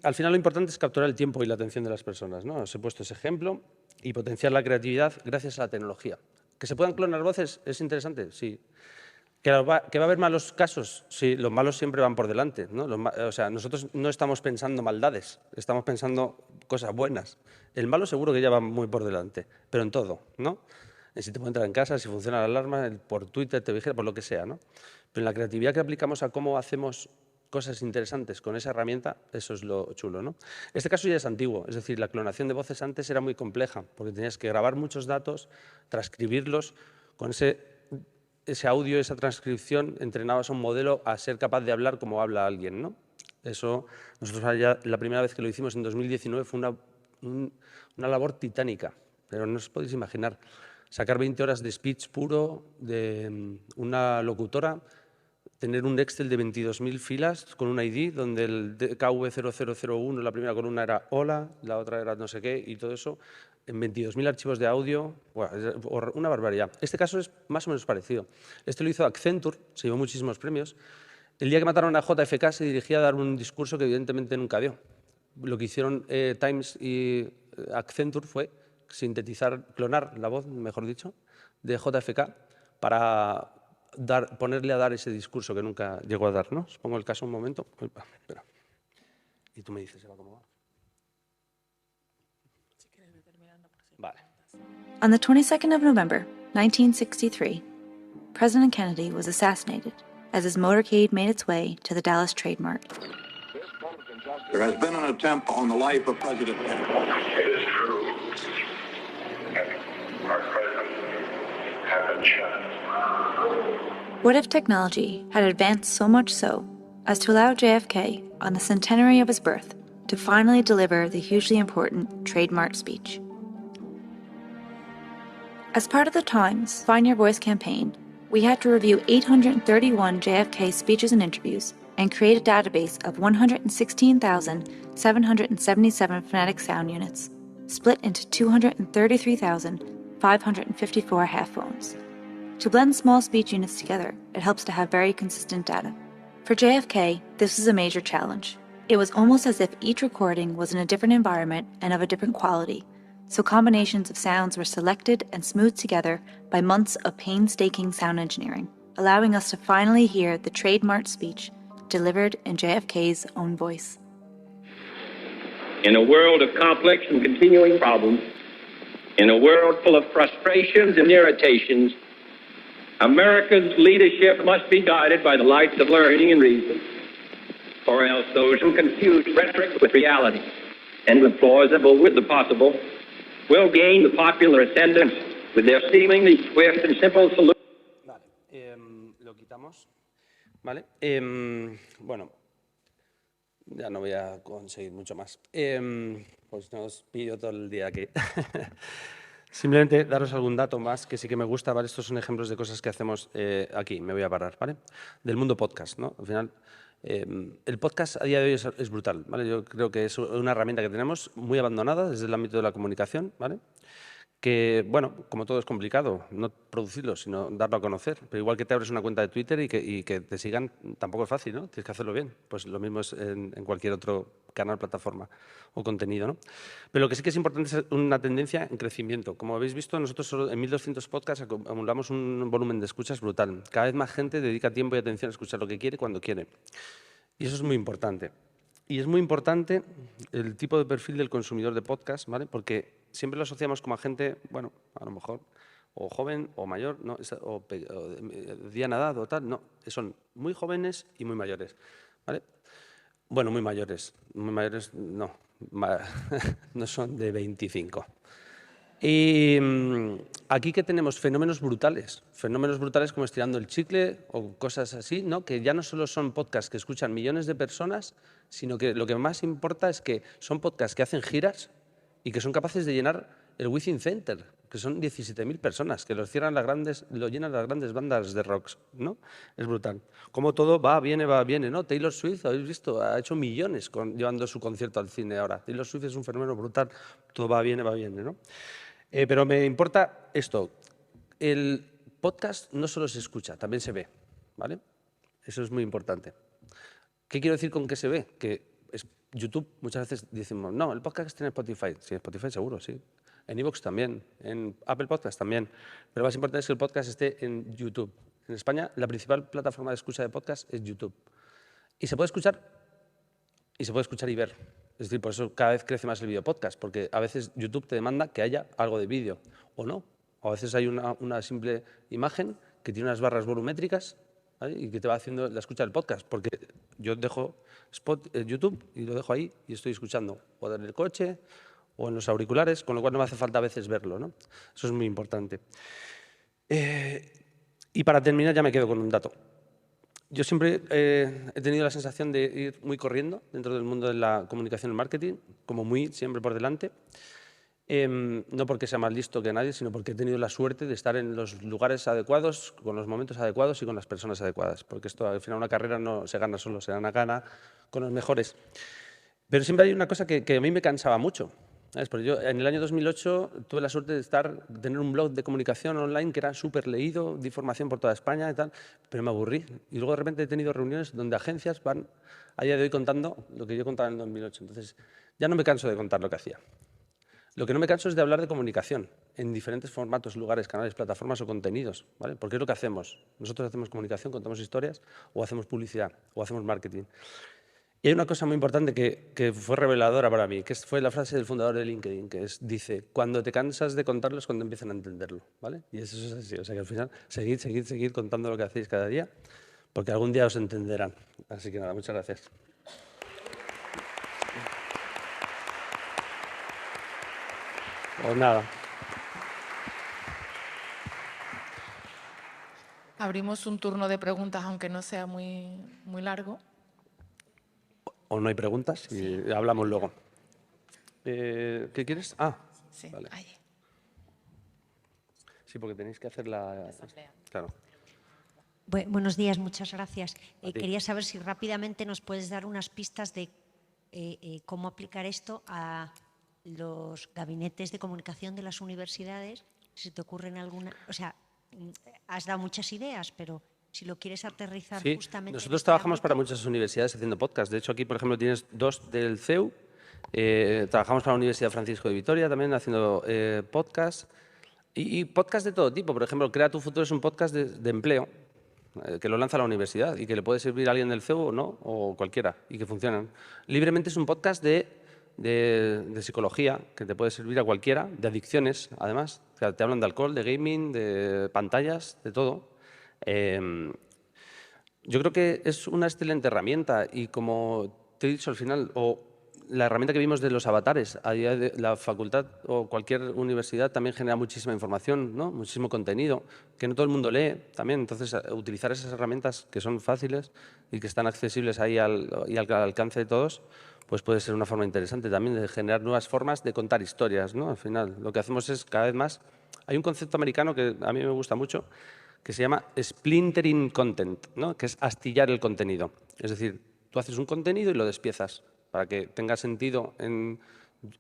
Al final lo importante es capturar el tiempo y la atención de las personas, ¿no? Os he puesto ese ejemplo y potenciar la creatividad gracias a la tecnología. ¿Que se puedan clonar voces es interesante? Sí. ¿Que va a haber malos casos? Sí, los malos siempre van por delante, ¿no? O sea, nosotros no estamos pensando maldades, estamos pensando cosas buenas. El malo seguro que ya va muy por delante, pero en todo, ¿no? En si te puede entrar en casa, si funciona la alarma, por Twitter te vigila, por lo que sea, ¿no? Pero en la creatividad que aplicamos a cómo hacemos cosas interesantes con esa herramienta, eso es lo chulo, ¿no? Este caso ya es antiguo, es decir, la clonación de voces antes era muy compleja, porque tenías que grabar muchos datos, transcribirlos, con ese audio, esa transcripción, entrenabas a un modelo a ser capaz de hablar como habla alguien, ¿no? Eso, nosotros ya, la primera vez que lo hicimos en 2019 fue una labor titánica, pero no os podéis imaginar. Sacar 20 horas de speech puro de una locutora, tener un Excel de 22.000 filas con un ID, donde el KV0001, la primera columna era hola, la otra era no sé qué, y todo eso, en 22.000 archivos de audio, bueno, una barbaridad. Este caso es más o menos parecido. Este lo hizo Accenture, se llevó muchísimos premios. El día que mataron a JFK se dirigía a dar un discurso que evidentemente nunca dio. Lo que hicieron Times y Accenture fue sintetizar, clonar la voz, mejor dicho, de JFK para ponerle a dar ese discurso que nunca llegó a dar, ¿no? Os pongo el caso un momento. Espera. Y tú me dices, Eva, ¿cómo va? Vale. On the 22nd of November, 1963, President Kennedy was assassinated as his motorcade made its way to the Dallas Trade Mart. There has been an attempt on the life of President Kennedy. It is true. Our president had been shot. What if technology had advanced so much so as to allow JFK, on the centenary of his birth, to finally deliver the hugely important Trade Mart speech? As part of the Times Find Your Voice campaign, we had to review 831 JFK speeches and interviews and create a database of 116,777 phonetic sound units, split into 233,554 half phones. To blend small speech units together, it helps to have very consistent data. For JFK, this was a major challenge. It was almost as if each recording was in a different environment and of a different quality, so combinations of sounds were selected and smoothed together by months of painstaking sound engineering, allowing us to finally hear the Trade Mart speech delivered in JFK's own voice. In a world of complex and continuing problems, in a world full of frustrations and irritations, America's leadership must be guided by the lights of learning and reason. or else those who confuse rhetoric with reality and the plausible with the possible will gain the popular ascendance with their seemingly swift and simple solutions. Vale, lo quitamos. Vale, bueno, ya no voy a conseguir mucho más. Pues nos pillo todo el día aquí. Simplemente daros algún dato más que sí que me gusta, ¿vale? Estos son ejemplos de cosas que hacemos aquí, me voy a parar, ¿vale? Del mundo podcast, ¿no? Al final, el podcast a día de hoy es brutal, ¿vale? Yo creo que es una herramienta que tenemos muy abandonada desde el ámbito de la comunicación, ¿vale? Que, bueno, como todo es complicado, no producirlo, sino darlo a conocer. Pero igual que te abres una cuenta de Twitter y que te sigan, tampoco es fácil, ¿no? Tienes que hacerlo bien. Pues lo mismo es en cualquier otro canal, plataforma o contenido, ¿no? Pero lo que sí que es importante es una tendencia en crecimiento. Como habéis visto, nosotros solo en 1.200 podcasts acumulamos un volumen de escuchas brutal. Cada vez más gente dedica tiempo y atención a escuchar lo que quiere cuando quiere. Y eso es muy importante. Y es muy importante el tipo de perfil del consumidor de podcast, ¿vale? Porque siempre lo asociamos como a gente, bueno, a lo mejor, o joven o mayor, ¿no? o de mediana edad o tal. No, son muy jóvenes y muy mayores, ¿vale? Bueno, muy mayores no, no son de 25. Y aquí que tenemos fenómenos brutales como Estirando el Chicle o cosas así, ¿no? Que ya no solo son podcasts que escuchan millones de personas, sino que lo que más importa es que son podcasts que hacen giras y que son capaces de llenar el Within Center, que son 17.000 personas, que lo llenan las grandes bandas de rock, ¿no? Es brutal. Como todo va, viene, ¿no? Taylor Swift, habéis visto, ha hecho millones llevando su concierto al cine ahora. Taylor Swift es un fenómeno brutal, todo va, viene, ¿no? Pero me importa esto. El podcast no solo se escucha, también se ve, ¿vale? Eso es muy importante. ¿Qué quiero decir con que se ve? Que YouTube muchas veces decimos, no, el podcast está en Spotify. Sí, en Spotify seguro, sí. En iVoox también, en Apple Podcast también. Pero lo más importante es que el podcast esté en YouTube. En España, la principal plataforma de escucha de podcast es YouTube. Y se puede escuchar y ver. Es decir, por eso cada vez crece más el video podcast, porque a veces YouTube te demanda que haya algo de vídeo, o no. O a veces hay una simple imagen que tiene unas barras volumétricas, ¿vale? Y que te va haciendo la escucha del podcast, porque yo dejo YouTube y lo dejo ahí y estoy escuchando, o en el coche o en los auriculares, con lo cual no me hace falta a veces verlo, ¿no? Eso es muy importante. Y para terminar ya me quedo con un dato. Yo siempre he tenido la sensación de ir muy corriendo dentro del mundo de la comunicación y el marketing, como muy siempre por delante. No porque sea más listo que nadie, sino porque he tenido la suerte de estar en los lugares adecuados, con los momentos adecuados y con las personas adecuadas. Porque esto, al final, una carrera no se gana solo, se gana con los mejores. Pero siempre hay una cosa que a mí me cansaba mucho. ¿Sabes? Porque yo en el año 2008 tuve la suerte de tener un blog de comunicación online que era súper leído, de información por toda España y tal, pero me aburrí. Y luego de repente he tenido reuniones donde agencias van a día de hoy contando lo que yo contaba en el 2008. Entonces ya no me canso de contar lo que hacía. Lo que no me canso es de hablar de comunicación en diferentes formatos, lugares, canales, plataformas o contenidos, ¿vale? Porque es lo que hacemos. Nosotros hacemos comunicación, contamos historias, o hacemos publicidad, o hacemos marketing. Y hay una cosa muy importante que fue reveladora para mí, que fue la frase del fundador de LinkedIn, que dice, cuando te cansas de contarlo es cuando empiezan a entenderlo, ¿vale? Y eso es así, o sea que al final, seguid contando lo que hacéis cada día, porque algún día os entenderán. Así que nada, muchas gracias. Pues nada. Abrimos un turno de preguntas, aunque no sea muy largo. ¿O no hay preguntas? Y hablamos luego. ¿Qué quieres? Ah, Sí, vale. ahí. Sí, porque tenéis que hacer la... Claro. Buenos días, muchas gracias. A ti. Quería saber si rápidamente nos puedes dar unas pistas de cómo aplicar esto a los gabinetes de comunicación de las universidades. Si te ocurren alguna... O sea, has dado muchas ideas, pero si lo quieres aterrizar Sí, justamente... nosotros trabajamos para muchas universidades haciendo podcast. De hecho, aquí, por ejemplo, tienes 2 del CEU. Trabajamos para la Universidad Francisco de Vitoria también haciendo podcast. Y podcast de todo tipo. Por ejemplo, Crea tu Futuro es un podcast de empleo que lo lanza la universidad y que le puede servir a alguien del CEU o no, o cualquiera, y que funcionan. Libremente es un podcast de psicología que te puede servir a cualquiera, de adicciones, además. O sea, te hablan de alcohol, de gaming, de pantallas, de todo. Yo creo que es una excelente herramienta y como te he dicho al final, o la herramienta que vimos de los avatares, a día de la facultad o cualquier universidad también genera muchísima información, ¿no? Muchísimo contenido, que no todo el mundo lee también. Entonces, utilizar esas herramientas que son fáciles y que están accesibles ahí al alcance de todos, pues puede ser una forma interesante también de generar nuevas formas de contar historias, ¿no? Al final, lo que hacemos es cada vez más... Hay un concepto americano que a mí me gusta mucho, que se llama splintering content, ¿no? Que es astillar el contenido. Es decir, tú haces un contenido y lo despiezas para que tenga sentido.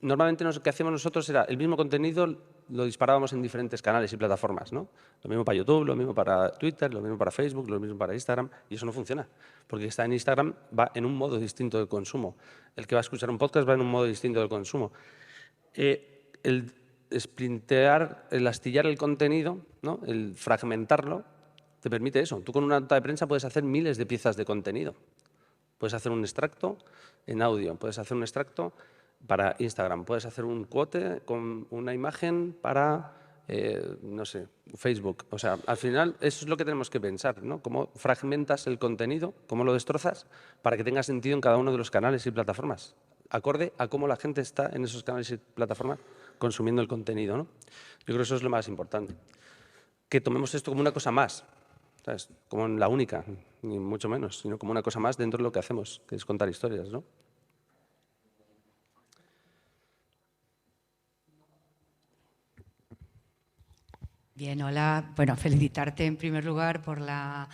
Normalmente lo que hacíamos nosotros era el mismo contenido lo disparábamos en diferentes canales y plataformas, ¿no? Lo mismo para YouTube, lo mismo para Twitter, lo mismo para Facebook, lo mismo para Instagram, y eso no funciona, porque está en Instagram va en un modo distinto de consumo. El que va a escuchar un podcast va en un modo distinto de consumo. El sprintear, el astillar el contenido, ¿no? El fragmentarlo, te permite eso. Tú con una nota de prensa puedes hacer miles de piezas de contenido. Puedes hacer un extracto en audio, puedes hacer un extracto para Instagram, puedes hacer un quote con una imagen para, no sé, Facebook. O sea, al final eso es lo que tenemos que pensar, ¿no? Cómo fragmentas el contenido, cómo lo destrozas para que tenga sentido en cada uno de los canales y plataformas, acorde a cómo la gente está en esos canales y plataformas consumiendo el contenido, ¿no? Yo creo que eso es lo más importante. Que tomemos esto como una cosa más, ¿sabes? Como la única, ni mucho menos, sino como una cosa más dentro de lo que hacemos, que es contar historias, ¿no? Bien, hola. Bueno, felicitarte en primer lugar por la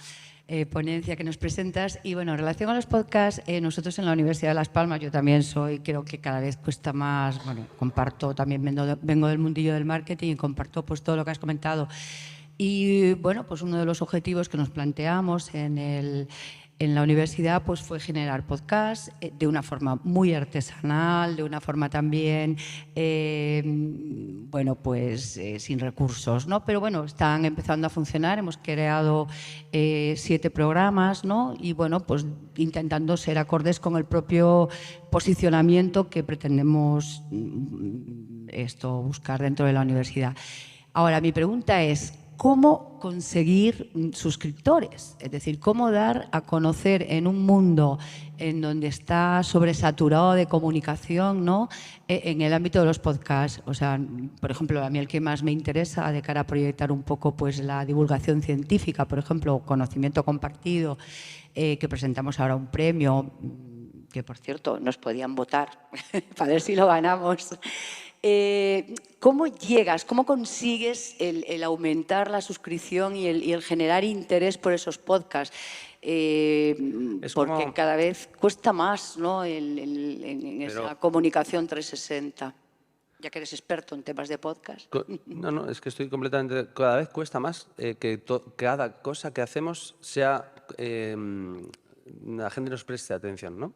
ponencia que nos presentas. Y bueno, en relación a los podcasts, nosotros en la Universidad de Las Palmas, yo también creo que cada vez cuesta más, bueno, comparto, también vengo del mundillo del marketing y comparto pues todo lo que has comentado. Y bueno, pues uno de los objetivos que nos planteamos en la universidad pues fue generar podcasts de una forma muy artesanal, de una forma también, bueno, pues sin recursos, ¿no? Pero bueno, están empezando a funcionar, hemos creado 7 programas, ¿no? Y bueno, pues intentando ser acordes con el propio posicionamiento que pretendemos buscar dentro de la universidad. Ahora, mi pregunta es, ¿cómo conseguir suscriptores? Es decir, ¿cómo dar a conocer en un mundo en donde está sobresaturado de comunicación, ¿no? En el ámbito de los podcasts? O sea, por ejemplo, a mí el que más me interesa de cara a proyectar un poco pues, la divulgación científica, por ejemplo, conocimiento compartido, que presentamos ahora un premio, que por cierto nos podían votar para ver si lo ganamos. ¿Cómo llegas, cómo consigues el aumentar la suscripción y el generar interés por esos podcasts? Porque cada vez cuesta más, ¿no? en esa comunicación 360. Ya que eres experto en temas de podcast. No, es que estoy completamente... Cada vez cuesta más que cada cosa que hacemos sea... la gente nos preste atención, ¿no?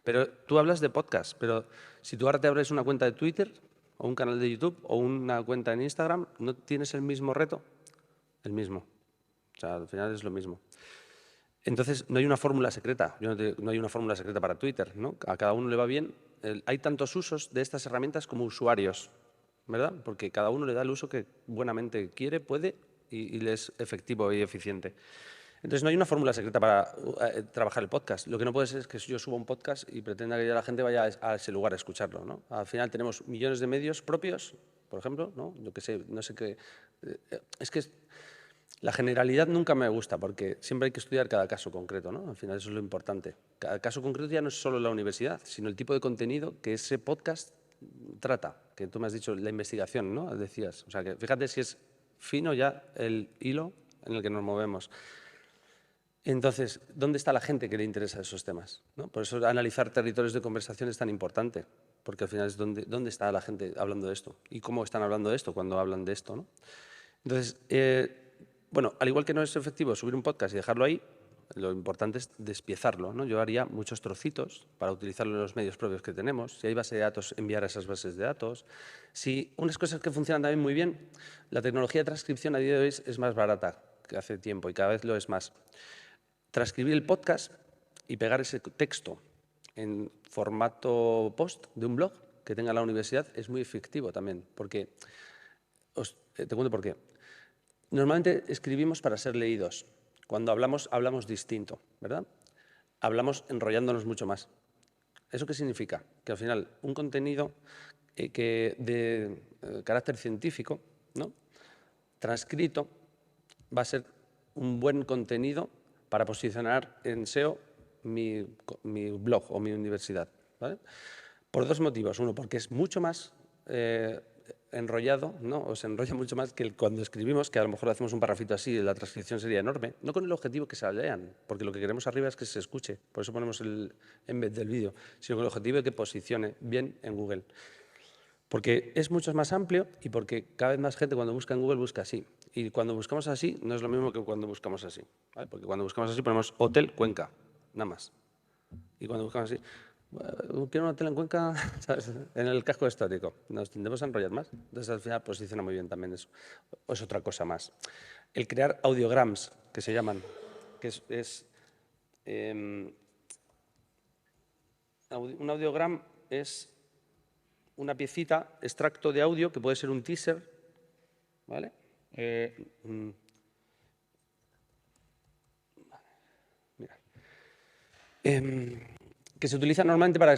Pero tú hablas de podcast, pero si tú ahora te abres una cuenta de Twitter o un canal de YouTube o una cuenta en Instagram, ¿no tienes el mismo reto? El mismo. O sea, al final es lo mismo. Entonces, no hay una fórmula secreta. No hay una fórmula secreta para Twitter, ¿no? A cada uno le va bien. Hay tantos usos de estas herramientas como usuarios, ¿verdad? Porque cada uno le da el uso que buenamente quiere, puede y le es efectivo y eficiente. Entonces, no hay una fórmula secreta para trabajar el podcast. Lo que no puede ser es que yo suba un podcast y pretenda que ya la gente vaya a ese lugar a escucharlo, ¿no? Al final tenemos millones de medios propios, por ejemplo, ¿no? Yo qué sé, no sé qué... Es que la generalidad nunca me gusta porque siempre hay que estudiar cada caso concreto, ¿no? Al final eso es lo importante. Cada caso concreto ya no es solo la universidad, sino el tipo de contenido que ese podcast trata, que tú me has dicho, la investigación, ¿no? Decías. O sea, que fíjate si es fino ya el hilo en el que nos movemos. Entonces, ¿dónde está la gente que le interesa esos temas? ¿No? Por eso analizar territorios de conversación es tan importante, porque al final es dónde está la gente hablando de esto y cómo están hablando de esto cuando hablan de esto, ¿no? Entonces, bueno, al igual que no es efectivo subir un podcast y dejarlo ahí, lo importante es despiezarlo, ¿no? Yo haría muchos trocitos para utilizarlo en los medios propios que tenemos. Si hay base de datos, enviar a esas bases de datos. Si unas cosas que funcionan también muy bien, la tecnología de transcripción a día de hoy es más barata que hace tiempo y cada vez lo es más. Transcribir el podcast y pegar ese texto en formato post de un blog que tenga la universidad es muy efectivo también, porque, te cuento por qué. Normalmente escribimos para ser leídos. Cuando hablamos, hablamos distinto, ¿verdad? Hablamos enrollándonos mucho más. ¿Eso qué significa? Que al final un contenido que de carácter científico, ¿no?, transcrito, va a ser un buen contenido para posicionar en SEO mi blog o mi universidad, ¿vale? Por dos motivos. Uno, porque es mucho más enrollado, ¿no? O se enrolla mucho más que cuando escribimos, que a lo mejor hacemos un parrafito así, la transcripción sería enorme, no con el objetivo que se lean, porque lo que queremos arriba es que se escuche, por eso ponemos el embed del vídeo, sino con el objetivo de que posicione bien en Google. Porque es mucho más amplio y porque cada vez más gente cuando busca en Google busca así. Y cuando buscamos así no es lo mismo que cuando buscamos así, ¿vale? Porque cuando buscamos así ponemos Hotel Cuenca, nada más. Y cuando buscamos así, quiero un hotel en Cuenca, ¿sabes?, en el casco histórico. Nos tendemos a enrollar más. Entonces, al final, posiciona muy bien también eso. O es otra cosa más. El crear audiograms, que se llaman, que un audiogram es una piecita, extracto de audio, que puede ser un teaser, ¿vale? Mira. Que se utiliza normalmente para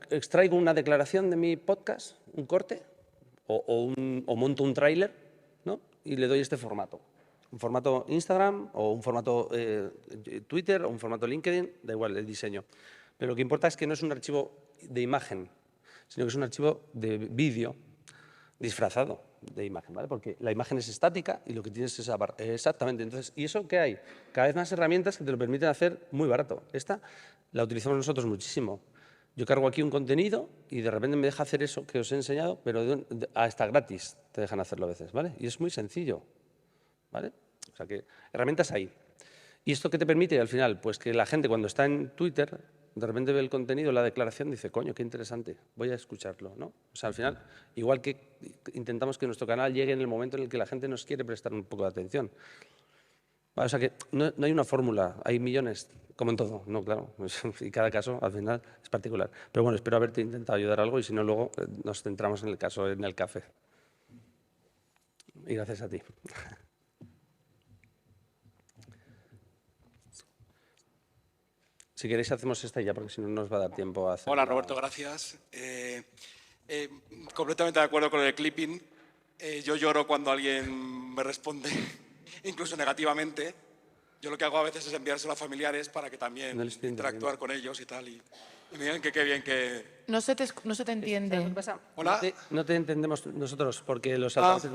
extraigo una declaración de mi podcast, un corte, o monto un tráiler, ¿no?, y le doy este formato. Un formato Instagram o un formato Twitter o un formato LinkedIn, da igual el diseño. Pero lo que importa es que no es un archivo de imagen, sino que es un archivo de vídeo disfrazado de imagen, ¿vale? Porque la imagen es estática y lo que tienes es exactamente. Entonces, ¿y eso qué hay? Cada vez más herramientas que te lo permiten hacer muy barato. Esta la utilizamos nosotros muchísimo. Yo cargo aquí un contenido y de repente me deja hacer eso que os he enseñado, pero hasta gratis te dejan hacerlo a veces, ¿vale? Y es muy sencillo, ¿vale? O sea que herramientas hay. ¿Y esto qué te permite al final? Pues que la gente cuando está en Twitter de repente ve el contenido, la declaración, dice, coño, qué interesante, voy a escucharlo, ¿no? O sea, al final, igual que intentamos que nuestro canal llegue en el momento en el que la gente nos quiere prestar un poco de atención. O sea que no hay una fórmula, hay millones, como en todo, no, claro, y cada caso al final es particular. Pero bueno, espero haberte intentado ayudar algo y si no, luego nos centramos en el caso en el café. Y gracias a ti. Si queréis hacemos esta ya, porque si no nos va a dar tiempo a hacer... Hola, Roberto, gracias. Completamente de acuerdo con el clipping. Yo lloro cuando alguien me responde, incluso negativamente. Yo lo que hago a veces es enviárselo a familiares para que también interactuar con ellos y tal. Y me digan que qué bien que... No se te entiende. ¿Qué pasa? Hola. No te entendemos nosotros, porque los altavoces...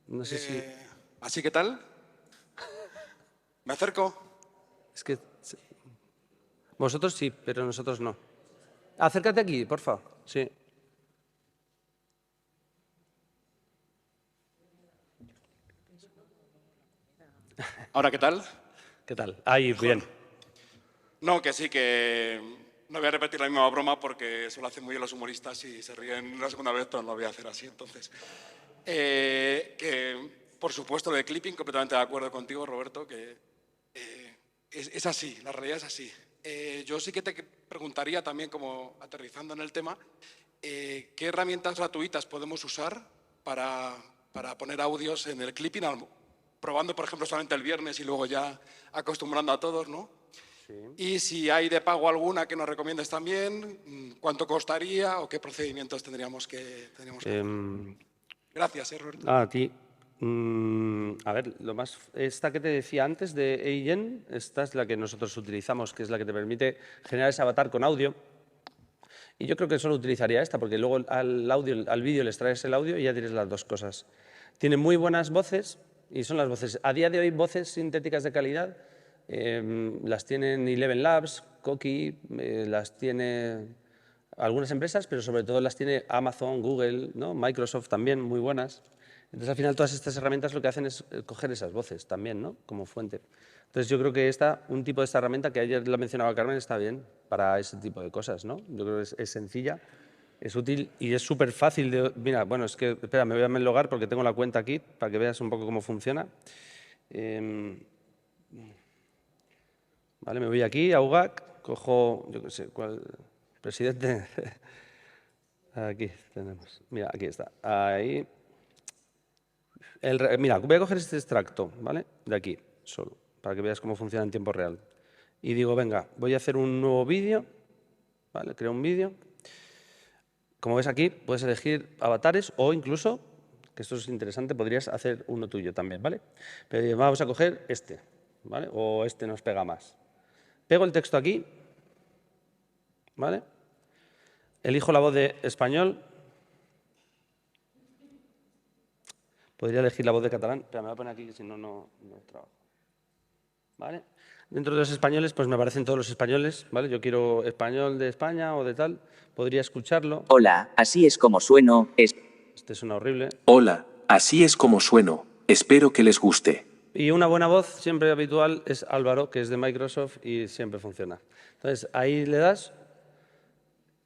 No sé si... ¿Así qué tal? ¿Me acerco? Es que... Vosotros sí, pero nosotros no. Acércate aquí, por favor. Sí. ¿Ahora qué tal? ¿Qué tal? Ahí, bien. No, que sí, que no voy a repetir la misma broma porque eso lo hacen muy bien los humoristas y se ríen la segunda vez, pero no lo voy a hacer así. Entonces, que por supuesto lo de clipping, completamente de acuerdo contigo, Roberto, que es así, la realidad es así. Yo sí que te preguntaría también, como aterrizando en el tema, ¿qué herramientas gratuitas podemos usar para poner audios en el clipping? Probando, por ejemplo, solamente el viernes y luego ya acostumbrando a todos, ¿no? Sí. Y si hay de pago alguna que nos recomiendes también, ¿cuánto costaría o qué procedimientos tendríamos que hacer? Gracias, Roberto. A ti. A ver, esta que te decía antes de EIN, esta es la que nosotros utilizamos, que es la que te permite generar ese avatar con audio. Y yo creo que solo utilizaría esta, porque luego al vídeo le extraes el audio y ya tienes las dos cosas. Tiene muy buenas voces, y son las voces, a día de hoy, voces sintéticas de calidad, las tienen Eleven Labs, Koki, las tiene algunas empresas, pero sobre todo las tiene Amazon, Google, ¿no? Microsoft también, muy buenas. Entonces, al final, todas estas herramientas lo que hacen es coger esas voces también, ¿no?, como fuente. Entonces, yo creo que un tipo de esta herramienta, que ayer la mencionaba Carmen, está bien para ese tipo de cosas, ¿no? Yo creo que es sencilla, es útil y es súper fácil de... Mira, bueno, es que, espera, me voy a logar porque tengo la cuenta aquí para que veas un poco cómo funciona. Vale, me voy aquí a UGAC, cojo, yo qué sé, ¿cuál? Presidente. Aquí tenemos. Mira, aquí está. Ahí. Mira, voy a coger este extracto, ¿vale? De aquí, solo. para que veas cómo funciona en tiempo real. Y digo, venga, voy a hacer un nuevo vídeo, ¿vale? Creo un vídeo. Como ves aquí, puedes elegir avatares o incluso, que esto es interesante, podrías hacer uno tuyo también, ¿vale? Pero vamos a coger este, ¿vale? O este nos pega más. Pego el texto aquí, ¿vale? Elijo la voz de español. Podría elegir la voz de catalán, pero me voy a poner aquí, que si no, no trabajo. ¿Vale? Dentro de los españoles, pues me aparecen todos los españoles, ¿vale? Yo quiero español de España o de tal, podría escucharlo. Hola, así es como sueno. Este suena horrible. Hola, así es como sueno. Espero que les guste. Y una buena voz siempre habitual es Álvaro, que es de Microsoft y siempre funciona. Entonces, ahí le das.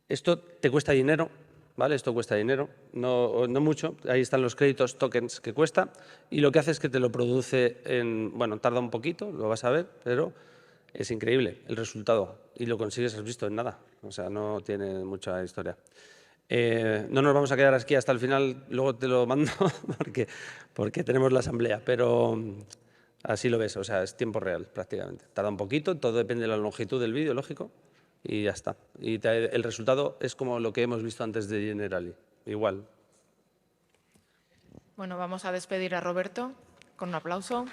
Esto te cuesta dinero, ¿vale? Esto cuesta dinero, no mucho. Ahí están los créditos, tokens que cuesta. Y lo que hace es que te lo produce en... Bueno, tarda un poquito, lo vas a ver, pero es increíble el resultado. Y lo consigues, has visto, en nada. O sea, no tiene mucha historia. No nos vamos a quedar aquí hasta el final, luego te lo mando porque tenemos la asamblea, pero así lo ves, o sea, es tiempo real prácticamente. Tarda un poquito, todo depende de la longitud del vídeo, lógico, y ya está. Y el resultado es como lo que hemos visto antes de Generali, igual. Bueno, vamos a despedir a Roberto con un aplauso.